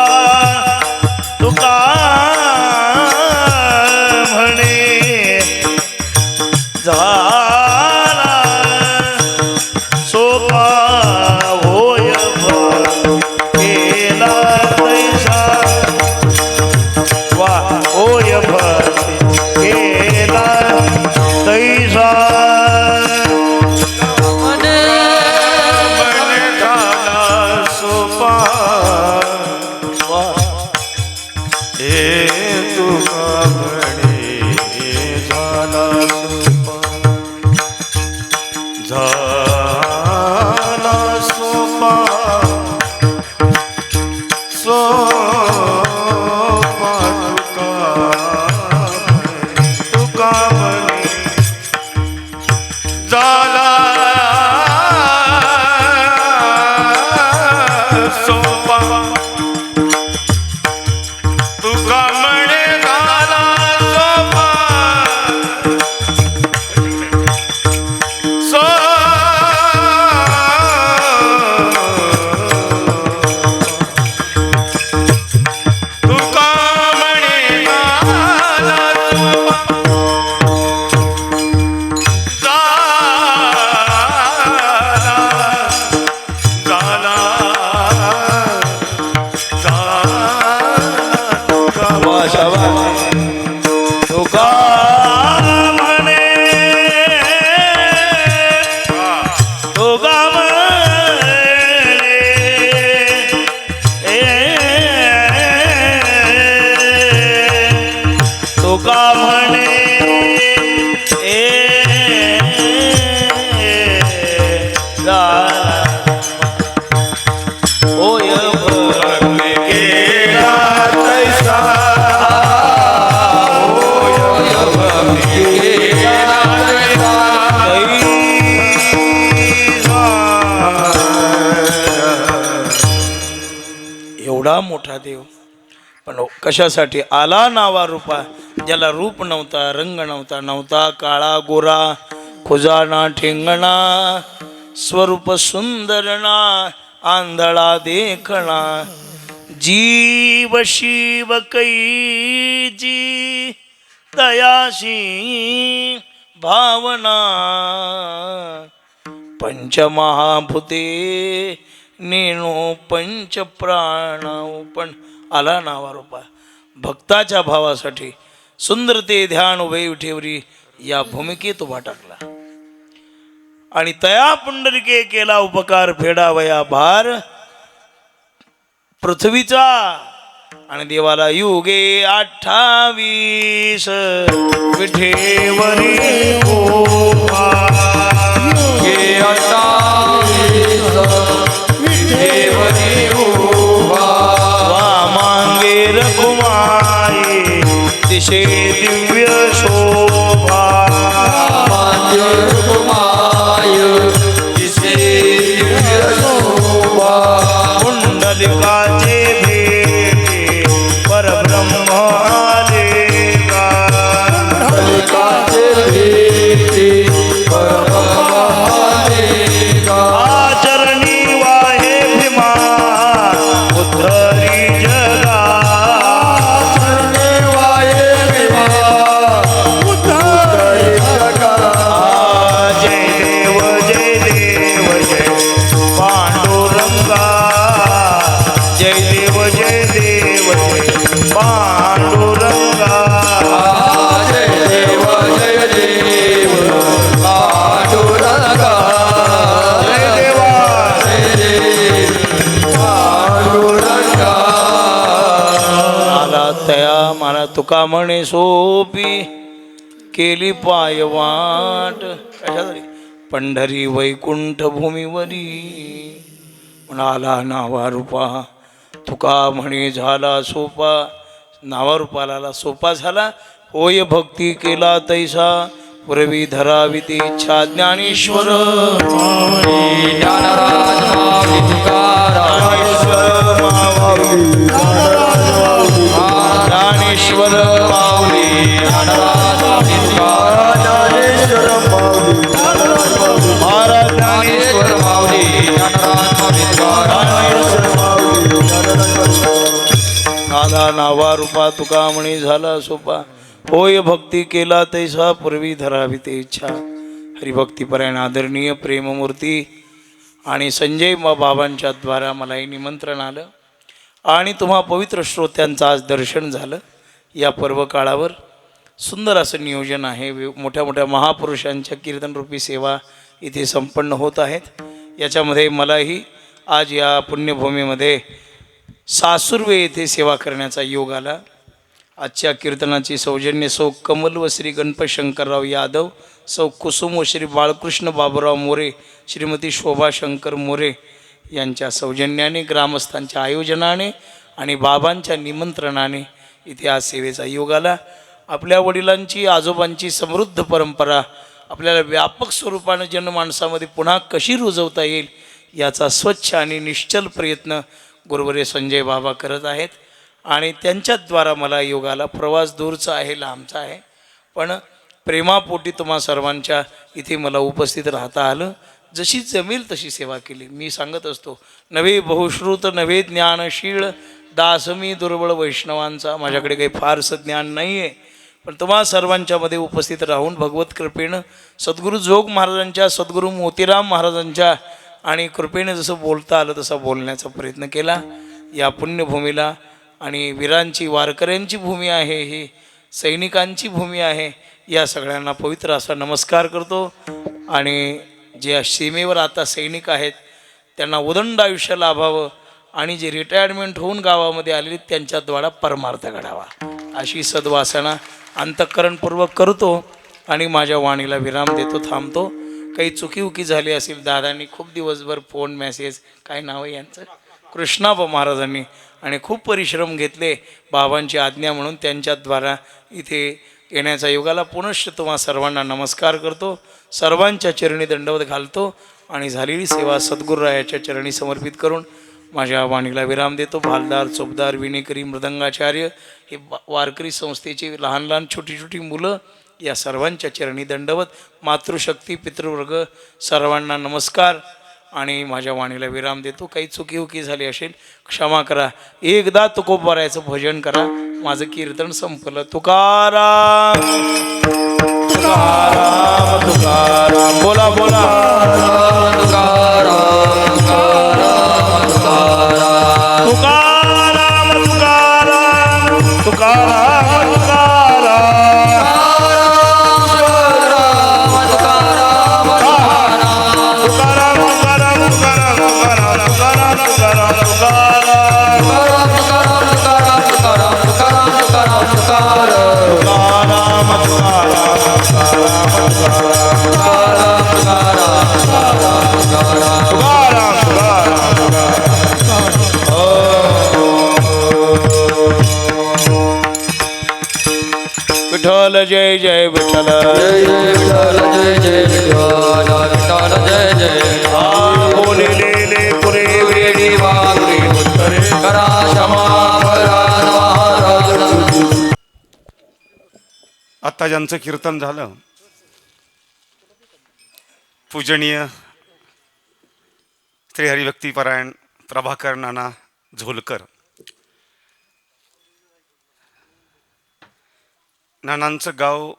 तुका म्हणे झाला सोपा, होय केला तैसा वा, होय भक्ती हे तुका म्हणे झाला सोपा सोपा तुका म्हणे झाला सोपा तुका म्हणे झाला सोपा तुका म्हणे झाला सोपा झाला तुका म्हणे तुका तुका म्हणे होय केला तैसा एवढा मोठा देव पण कशासाठी आला नावा रूपा ज्याला रूप नव्हता रंग नव्हता काळा गोरा खुजाना ठेंगणा स्वरूप सुंदरणा आंधळा देखणा जीव शिव कैची दयाशी भावना पंचमहाभूते नेणो पंच प्राण पण आला नावा रूपा भक्ताच्या भावासाठी सुंदरते ध्यान उभे ठेवरी या भूमिकेत उभा टाकला आणि तया पुंडलिके केला उपकार फेडावया भार पृथ्वीचा आणि देवाला युगे 28 विठेवरी उभा हे 28 विठेवरी उभा वामांगे रघुमाई दिशे दिव्य शोभा रघुमाय दिसे दिव्य शोभा पुंडलिकाचे भेटे परब्रह्म आलेगा काचे भेटे परमालेगा आचरणी वाहे भीमा उद्धरी जगा वाये विमा उद्धरी जगा जय देव जय देव जय पांडुरंगा जय देव जय देव जय पांडुरंगा जय देव पांडुरंगा जय देवा पांडुरंगा आला तया मला तुका म्हणे सोपी केली पाय वाट कशासाठी पंढरी वैकुंठ भूमीवरी म्हणाला नावा रूपा तुका म्हणे झाला सोपा नावा रूपाला सोपा झाला होय भक्ती केला तैसा पुरवी धरावी ती इच्छा ज्ञानेश्वर ज्ञानराज माऊली ज्ञानेश्वर माऊली ज्ञानराज माऊली ज्ञानेश्वर माऊली महाराज ज्ञानेश्वर माऊली ज्ञानराज माऊली नादा नावा रूपा तुका म्हणे झाला सोपा होय भक्ती केला तैसा पूर्वी धरावी ते इच्छा हरिभक्तीपरायण आदरणीय प्रेममूर्ती आणि संजय बाबांच्या द्वारा मलाही निमंत्रण आलं आणि तुम्हा पवित्र श्रोत्यांचं आज दर्शन झालं. या पर्व काळावर सुंदर असं नियोजन आहे. मोठ्या मोठ्या महापुरुषांच्या कीर्तनरूपी सेवा इथे संपन्न होत आहेत. याच्यामध्ये मलाही आज या पुण्यभूमीमध्ये सासुर्वे येथे सेवा करण्याचा योग आला. आजच्या कीर्तनाची सौजन्य सौ कमल व श्री गणपत शंकरराव यादव, सौ कुसुम व श्री बाळकृष्ण बाबूराव मोरे, श्रीमती शोभा शंकर मोरे यांच्या सौजन्याने, ग्रामस्थांच्या आयोजनाने आणि बाबांच्या निमंत्रणाने इथे आज सेवेचा योग आला. आपल्या वडिलांची आजोबांची समृद्ध परंपरा आपल्याला व्यापक स्वरूपानं जनमानसामध्ये पुन्हा कशी रुजवता येईल याचा स्वच्छ आणि निश्चल प्रयत्न गुरुवर्य संजय बाबा करत आहेत. आणि त्यांच्याद्वारा मला योगाला प्रवास दूरचा आहे, लांबचा आहे, पण प्रेमापोटी तुम्हा सर्वांच्या इथे मला उपस्थित राहता आलं. जशी जमेल तशी सेवा केली. मी सांगत असतो, नवे बहुश्रुत नवे ज्ञानशीळ दास मी दुर्बळ वैष्णवांचा. माझ्याकडे काही फारसं ज्ञान नाही आहे, पण तुम्हा सर्वांच्यामध्ये उपस्थित राहून भगवत कृपेनं सद्गुरू जोग महाराजांच्या, सद्गुरू मोतीराम महाराजांच्या आणि कृपेने जसं बोलता आलं तसा बोलण्याचा प्रयत्न केला. या पुण्यभूमीला आणि वीरांची वारकऱ्यांची भूमी आहे, ही सैनिकांची भूमी आहे. या सगळ्यांना पवित्र असा नमस्कार करतो. आणि जे सीमेवर आता सैनिक आहेत त्यांना उदंड आयुष्य लाभावं आणि जे रिटायरमेंट होऊन गावामध्ये आलेले त्यांच्याद्वारा परमार्थ घडावा अशी सद्वासना अंतःकरणपूर्वक करतो आणि माझ्या वाणीला विराम देतो, थांबतो. काही चुकीउकी झाली असेल, दादांनी खूप दिवसभर फोन मेसेज, काय नाव आहे यांचं, कृष्णाबा महाराजांनी, आणि खूप परिश्रम घेतले बाबांची आज्ञा म्हणून त्यांच्याद्वारा इथे येण्याचा योगाला पुनश्च तुम्हा सर्वांना नमस्कार करतो. सर्वांच्या चरणी दंडवत घालतो आणि झालेली सेवा सद्गुरुरायाच्या चरणी समर्पित करून माझ्या वाणीला विराम देतो. भालदार, चोपदार, विणेकरी, मृदंगाचार्य हे वारकरी संस्थेची लहान लहान छोटी छोटी मुलं, या सर्वांच्या चरणी दंडवत. मातृशक्ती, पितृवर्ग सर्वांना नमस्कार आणि माझ्या वाणीला विराम देतो. काही चुकीउकी झाली असेल क्षमा करा. एकदा तुकोबारायचं भजन करा. माझं कीर्तन संपलं. तुकाराम तुकाराम तुकाराम, बोला बोला तुकाराम तुकाराम तुकाराम तुकाराम तुकाराम तुकाराम विठ्ठल जय जय विठ्ठल, जय जय विठ्ठल, जय जय विठ्ठल, विठ्ठल जय जय. बोलिलेले पुरे वेडी वागडी उत्तरे करा क्षमा करा महाराज. आत्ता ज्यांचं कीर्तन झालं, पूजनीय श्री हरिभक्तीपरायण प्रभाकर नाना झोलकर, नानांचं गाव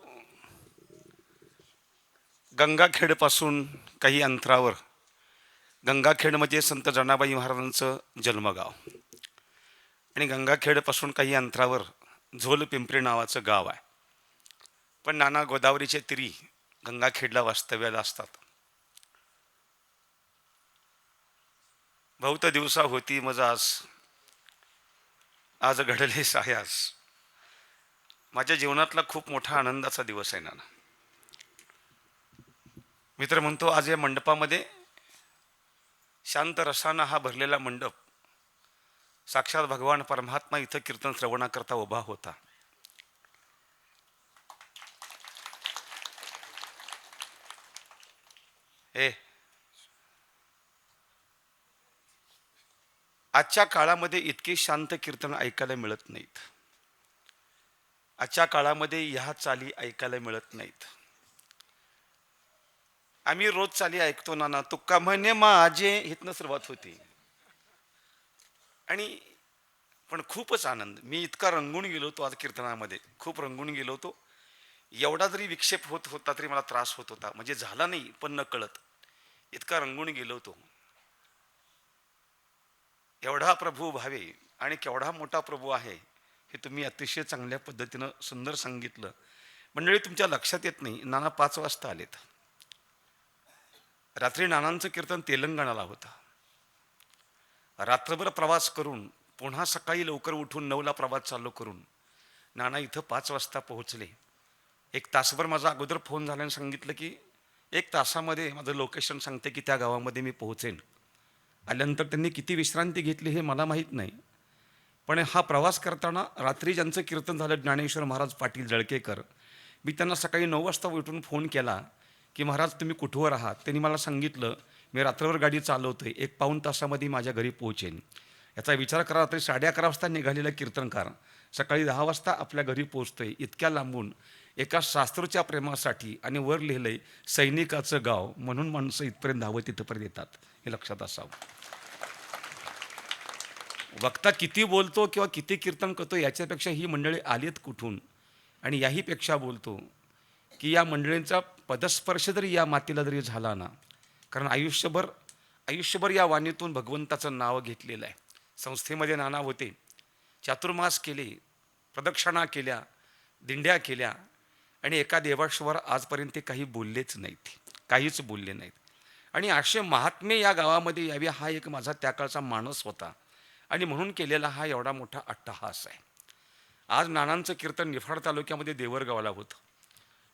गंगाखेडपासून काही अंतरावर. गंगाखेड म्हणजे संत जनाबाई महाराजांचं जन्मगाव आणि गंगाखेडपासून काही अंतरावर झोल पिंपरी नावाचं गाव आहे. पण नाना गोदावरीच्या तिरी गंगाखेडला वास्तव्याला असतात. बहुत दिवसा होती मज आज घडले सायास. माझ्या जीवनातला खूप मोठा आनंदाचा दिवस आहे नाना. मित्र म्हणतो, आज या मंडपामध्ये शांत रसाना हा भरलेला मंडप, साक्षात भगवान परमात्मा इथं कीर्तन श्रवणाकरता उभा होता. आजच्या काळामध्ये इतके शांत कीर्तन ऐकायला मिळत नाहीत. आजच्या काळामध्ये ह्या चाली ऐकायला मिळत नाहीत. आम्ही रोज चाली ऐकतो नाना, तुका म्हणे माझे, इथनं सुरुवात होती. आणि पण खूपच आनंद, मी इतका रंगून गेलो होतो आज कीर्तनामध्ये, खूप रंगून गेलो होतो. एवढा जरी विक्षेप होत होता तरी मला त्रास होत होता, म्हणजे झाला नाही पण न कळत इतका रंगून गेलो होतो. एवढा प्रभू भावे आणि केवढा मोठा प्रभू आहे हे तुम्ही अतिशय चांगल्या पद्धतीनं सुंदर सांगितलं. मंडळी, तुमच्या लक्षात येत नाही, नाना 5 वाजता आलेत. रात्री नानांचं कीर्तन तेलंगणाला होतं. रात्रभर प्रवास करून पुन्हा सकाळी लवकर उठून 9ला प्रवास चालू करून नाना इथं 5 वाजता पोहोचले. 1 तासभर माझा अगोदर फोन झाल्याने सांगितलं की 1 तासामध्ये माझं लोकेशन सांगते की त्या गावामध्ये मी पोहोचेन. आल्यानंतर त्यांनी किती विश्रांती घेतली हे मला माहीत नाही, पण हा प्रवास करताना रात्री ज्यांचं कीर्तन झालं ज्ञानेश्वर महाराज पाटील जळकेकर, मी त्यांना सकाळी 9 वाजता उठून फोन केला की महाराज तुम्ही कुठवर आहात. त्यांनी मला सांगितलं मी रात्रभर गाडी चालवतोय, 1-पाऊण तासामध्ये माझ्या घरी पोहोचेन. याचा विचार करा, रात्री 11:30 वाजता निघालेला कीर्तनकार सकाळी 10 वाजता आपल्या घरी पोहोचतोय. इतक्या लांबून एका शास्त्रोच्या प्रेमासाठी, आणि वर लिहिलंय सैनिकाचं गाव, म्हणून माणसं इथपर्यंत धावत इथपर्यंत येतात, हे लक्षात असावं. वक्ता किती बोलतो किंवा किती कीर्तन करतो याच्यापेक्षा ही मंडळी आलीत कुठून, आणि याहीपेक्षा बोलतो की या मंडळींचा पदस्पर्श जरी या मातीला जरी झाला ना, कारण आयुष्यभर या वाणीतून भगवंताचं नाव घेतलेलं आहे. संस्थेमध्ये नाना होते, चातुर्मास केले, प्रदक्षिणा केल्या, दिंड्या केल्या, आणि एका देवाश्वर आजपर्यंत ते काही बोललेच नाहीत, काहीच बोलले नाहीत. आणि असे महात्मे या गावामध्ये यावे हा एक माझा त्या काळचा मानस होता, आणि म्हणून केलेला हा एवढा मोठा अट्टहास आहे. आज नानांचं कीर्तन निफाड तालुक्यामध्ये देवरगावला होतं.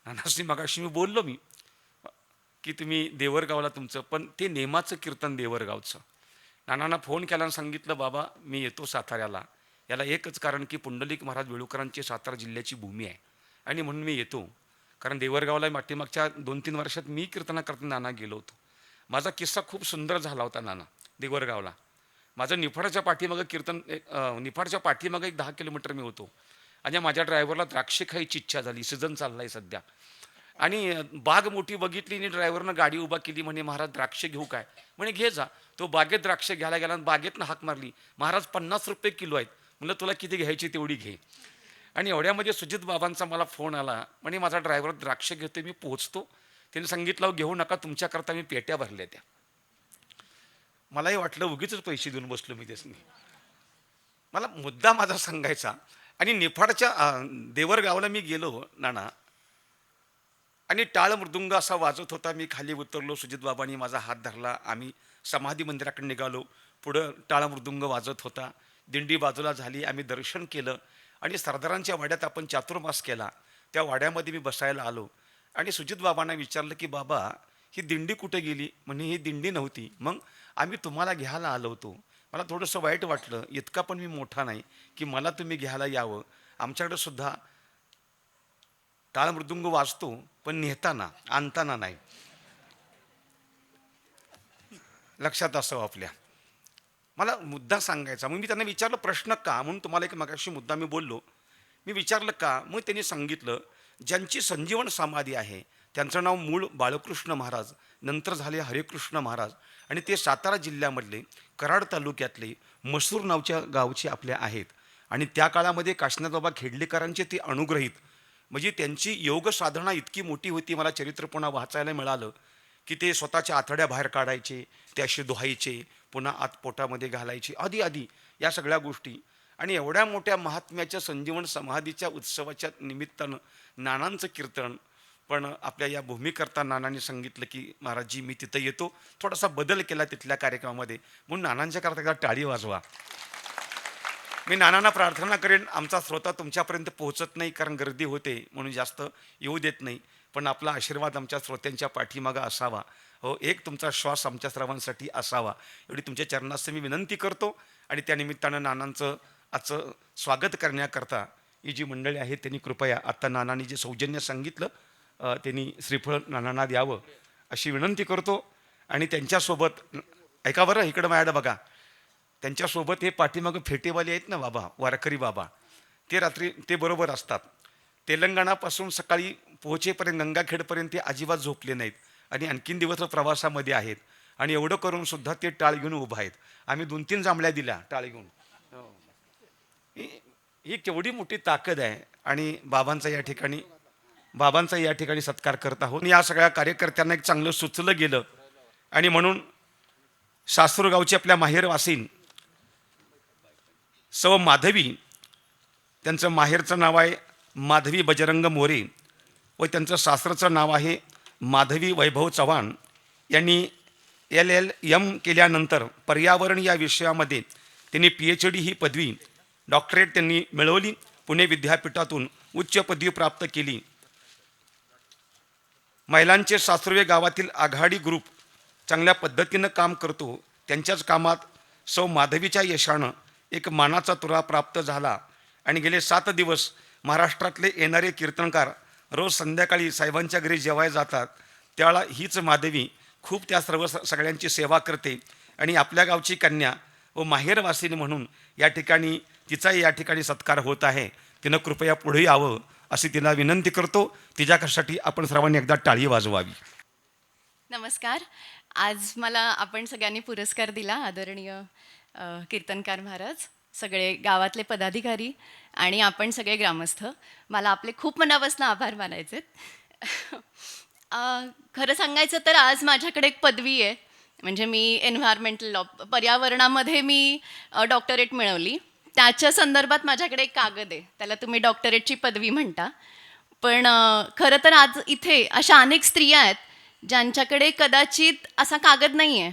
नानाशी मगाशी मी बोललो की तुम्ही देवरगावला तुमचं, पण ते नेमाचं कीर्तन देवरगावचं. नानांना फोन केला आणि सांगितलं बाबा मी येतो साताऱ्याला. याला एकच कारण की पुंडलिक महाराज वेळुकरांची सातारा जिल्ह्याची भूमी आहे, आणि म्हणून मी येतो. कारण देवरगावला पाठीमागच्या 2-3 वर्षात मी कीर्तना करता नाना गेलो होतो. माझा किस्सा खूप सुंदर झाला होता नाना देवरगावला. माझं निफाडच्या पाठीमागं कीर्तन, निफाडच्या पाठीमागं 10 किलोमीटर मी होतो, आणि माझ्या ड्रायव्हरला द्राक्षे खायची इच्छा झाली. सीझन चालला आहे सध्या, आणि बाग मोठी बघितली आणि ड्रायव्हरनं गाडी उभा केली. म्हणे महाराज द्राक्षे घेऊ काय? म्हणे घे जा. तो बागेत द्राक्षे घ्यायला गेला आणि बागेतनं हाक मारली, महाराज 50 रुपये किलो आहेत. म्हणलं तुला किती घ्यायची तेवढी घे. आणि एवढ्यामध्ये सुजित बाबांचा मला फोन आला, म्हणे माझा ड्रायव्हर द्राक्षे घेतो, मी पोहोचतो. त्यांनी सांगितलं घेऊ नका, तुमच्याकरता मी पेट्या भरल्या त्या. मलाही वाटलं उगीच पैसे देऊन बसलो मी त्यासनी. मला मुद्दा माझा सांगायचा, आणि निफाडच्या देवरगावला मी गेलो नाना, आणि टाळ मृदुंग असा वाजत होता. मी खाली उतरलो, सुजित बाबांनी माझा हात धरला, आम्ही समाधी मंदिराकडे निघालो. पुढं टाळ मृदुंग वाजत होता, दिंडी बाजूला झाली, आम्ही दर्शन केलं, आणि सरदारांच्या वाड्यात आपण चातुर्मास केला. त्या वाड्यामध्ये मी बसायला आलो, आणि सुजित बाबांना विचारलं की बाबा ही दिंडी कुठे गेली? म्हणे ही दिंडी नव्हती, मग आम्ही तुम्हाला घ्यायला आलो होतो. मला थोडंसं वाईट वाटलं, इतका पण मी मोठा नाही की मला तुम्ही घ्यायला यावं. आमच्याकडे सुद्धा टाळ मृदुंग वाजतो, पण नेताना आणताना नाही, लक्षात असावं आपल्या. मला मुद्दा सांगायचा. मग मी त्यांना विचारलं प्रश्न का, म्हणून तुम्हाला एक मगाशी मुद्दा मी बोललो. मी विचारलं का, मग त्यांनी सांगितलं ज्यांची संजीवन समाधी आहे त्यांचं नाव मूळ बाळकृष्ण महाराज, नंतर झाले हरेकृष्ण महाराज, आणि ते सातारा जिल्ह्यामधले कराड तालुक्यातले मसूर नावच्या गावचे आपले आहेत. आणि त्या काळामध्ये काशीनाथबाबा खेडलेकरांचे ते अनुग्रहित, म्हणजे त्यांची योग साधना इतकी मोठी होती. मला चरित्र पुन्हा वाचायला मिळालं की ते स्वतःच्या आतड्या बाहेर काढायचे, ते असे धुवायचे, पुन्हा आत पोटामध्ये घालायचे, आधी या सगळ्या गोष्टी. आणि एवढ्या मोठ्या महात्म्याच्या संजीवन समाधीच्या उत्सवाच्या निमित्तानं नानांचं कीर्तन. पण आपल्या या भूमीकरता नानांनी सांगितलं की महाराजजी मी तिथं येतो, थोडासा बदल केला तिथल्या कार्यक्रमामध्ये, म्हणून नानांच्या करता एकदा टाळी वाजवा. मी नानांना प्रार्थना करेन, आमचा श्रोता तुमच्यापर्यंत पोहोचत नाही कारण गर्दी होते म्हणून जास्त येऊ देत नाही, पण आपला आशीर्वाद आमच्या श्रोत्यांच्या पाठीमागं असावा. हो, एक तुमचा श्वास आमच्या सर्वांसाठी असावा, एवढी तुमच्या चरणास मी विनंती करतो. आणि त्यानिमित्तानं नानांचं आजचं स्वागत करण्याकरता ही जी मंडळी आहे त्यांनी कृपया आत्ता नानांनी जे सौजन्य सांगितलं त्यांनी श्रीफळ नानांना द्यावं अशी विनंती करतो. आणि त्यांच्यासोबत ऐका बरं, इकडं माझ्याकडं बघा, त्यांच्यासोबत हे पाठीमागं फेटेवाले आहेत ना बाबा, वारकरी बाबा, ते रात्री ते बरोबर असतात. तेलंगणापासून सकाळी पोहोचेपर्यंत गंगाखेडपर्यंत ते अजिबात झोपले नाहीत, आणि आणखीन दिवस प्रवासामध्ये आहेत, आणि एवढं करून सुद्धा ते टाळ घेऊन उभा आहेत. आम्ही 2-3 जांभळ्या दिल्या टाळ घेऊन. ही केवढी मोठी ताकद आहे. आणि बाबांचा या ठिकाणी सत्कार करत आहोत. या सगळ्या कार्यकर्त्यांना एक चांगलं सुचलं गेलं, आणि म्हणून सासरूगावची आपल्या माहेरवासीन सौ माधवी, त्यांचं माहेरचं नाव आहे माधवी बजरंग मोरे, व त्यांचं सासरचं नाव आहे माधवी वैभव चव्हाण. यांनी LLM केल्यानंतर पर्यावरण या विषयामध्ये त्यांनी PhD ही पदवी, डॉक्टरेट त्यांनी मिळवली. पुणे विद्यापीठातून उच्च पदवी प्राप्त केली. महिलांचे सासुर्वे गावातील आघाडी ग्रुप चांगल्या पद्धतीनं काम करतो. त्यांच्याच कामात सौ माधवीच्या यशानं एक मानाचा तुरा प्राप्त झाला आणि गेले 7 दिवस महाराष्ट्रातले येणारे कीर्तनकार रोज संध्याकाळी साहेबांच्या घरी जेवायला जातात. त्यावेळेला हीच माधवी खूप त्या सगळ्यांची सेवा करते आणि आपल्या गावची कन्या व माहेरवासिनी म्हणून या ठिकाणी तिचाही या ठिकाणी सत्कार होत आहे. तिनं कृपया पुढे यावं अशी तिला विनंती करतो. तिच्यासाठी आपण सर्वांनी एकदा टाळी वाजवावी. नमस्कार. आज मला आपण सगळ्यांनी पुरस्कार दिला. आदरणीय कीर्तनकार महाराज, सगळे गावातले पदाधिकारी आणि आपण सगळे ग्रामस्थ, मला आपले खूप मनापासून आभार मानायचे. खरं सांगायचं तर आज माझ्याकडे एक पदवी आहे. म्हणजे मी एन्व्हायरमेंटल लॉ, पर्यावरणामध्ये मी डॉक्टरेट मिळवली. त्याच्या संदर्भात माझ्याकडे एक कागद आहे, त्याला तुम्ही डॉक्टरेटची पदवी म्हणता. पण खरं तर आज इथे अशा अनेक स्त्रिया आहेत ज्यांच्याकडे कदाचित असा कागद नाही आहे,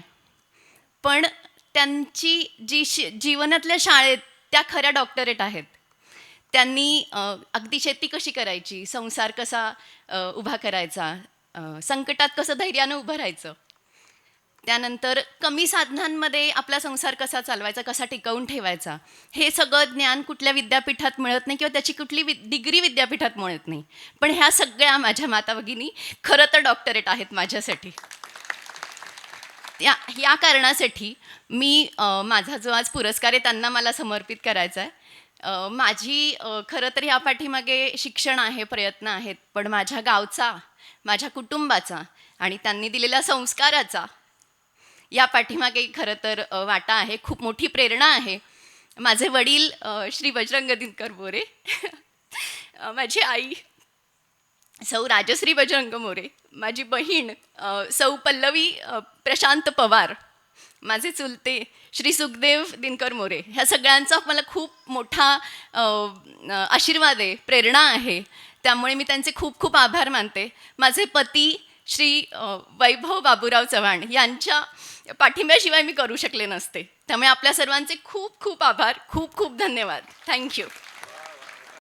पण त्यांची जीवनातल्या शाळेत त्या खऱ्या डॉक्टरेट आहेत. त्यांनी अगदी शेती कशी करायची, संसार कसा उभा करायचा, संकटात कसं धैर्यानं उभं राहायचं, त्यानंतर कमी साधनांमध्ये आपला संसार कसा चालवायचा, कसा टिकवून ठेवायचा, हे सगळं ज्ञान कुठल्या विद्यापीठात मिळत नाही किंवा त्याची कुठली डिग्री विद्यापीठात मिळत नाही. पण ह्या सगळ्या माझ्या माता भगिनी खरं तर डॉक्टरेट आहेत माझ्यासाठी. या कारणासाठी मी माझा जो आज पुरस्कार आहे त्यांना मला समर्पित करायचा आहे. माझी खरं तर ह्या पाठीमागे शिक्षण आहे, प्रयत्न आहेत, पण माझ्या गावचा, माझ्या कुटुंबाचा आणि त्यांनी दिलेल्या संस्काराचा या पाठीमागे खरं तर वाटा आहे, खूप मोठी प्रेरणा आहे. माझे वडील श्री बजरंग दिनकर मोरे, माझी आई सौ राजश्री बजरंग मोरे, माझी बहीण सौ पल्लवी प्रशांत पवार, माझे चुलते श्री सुखदेव दिनकर मोरे, ह्या सगळ्यांचा मला खूप मोठा आशीर्वाद आहे, प्रेरणा आहे. त्यामुळे मी त्यांचे खूप खूप आभार मानते. माझे पती श्री वैभव बाबूराव चव्हाण यांच्या पाठिंब्याशिवाय मी करू शकले नसते. त्यामुळे आपल्या सर्वांचे खूप खूप आभार, खूप खूप धन्यवाद. थँक्यू.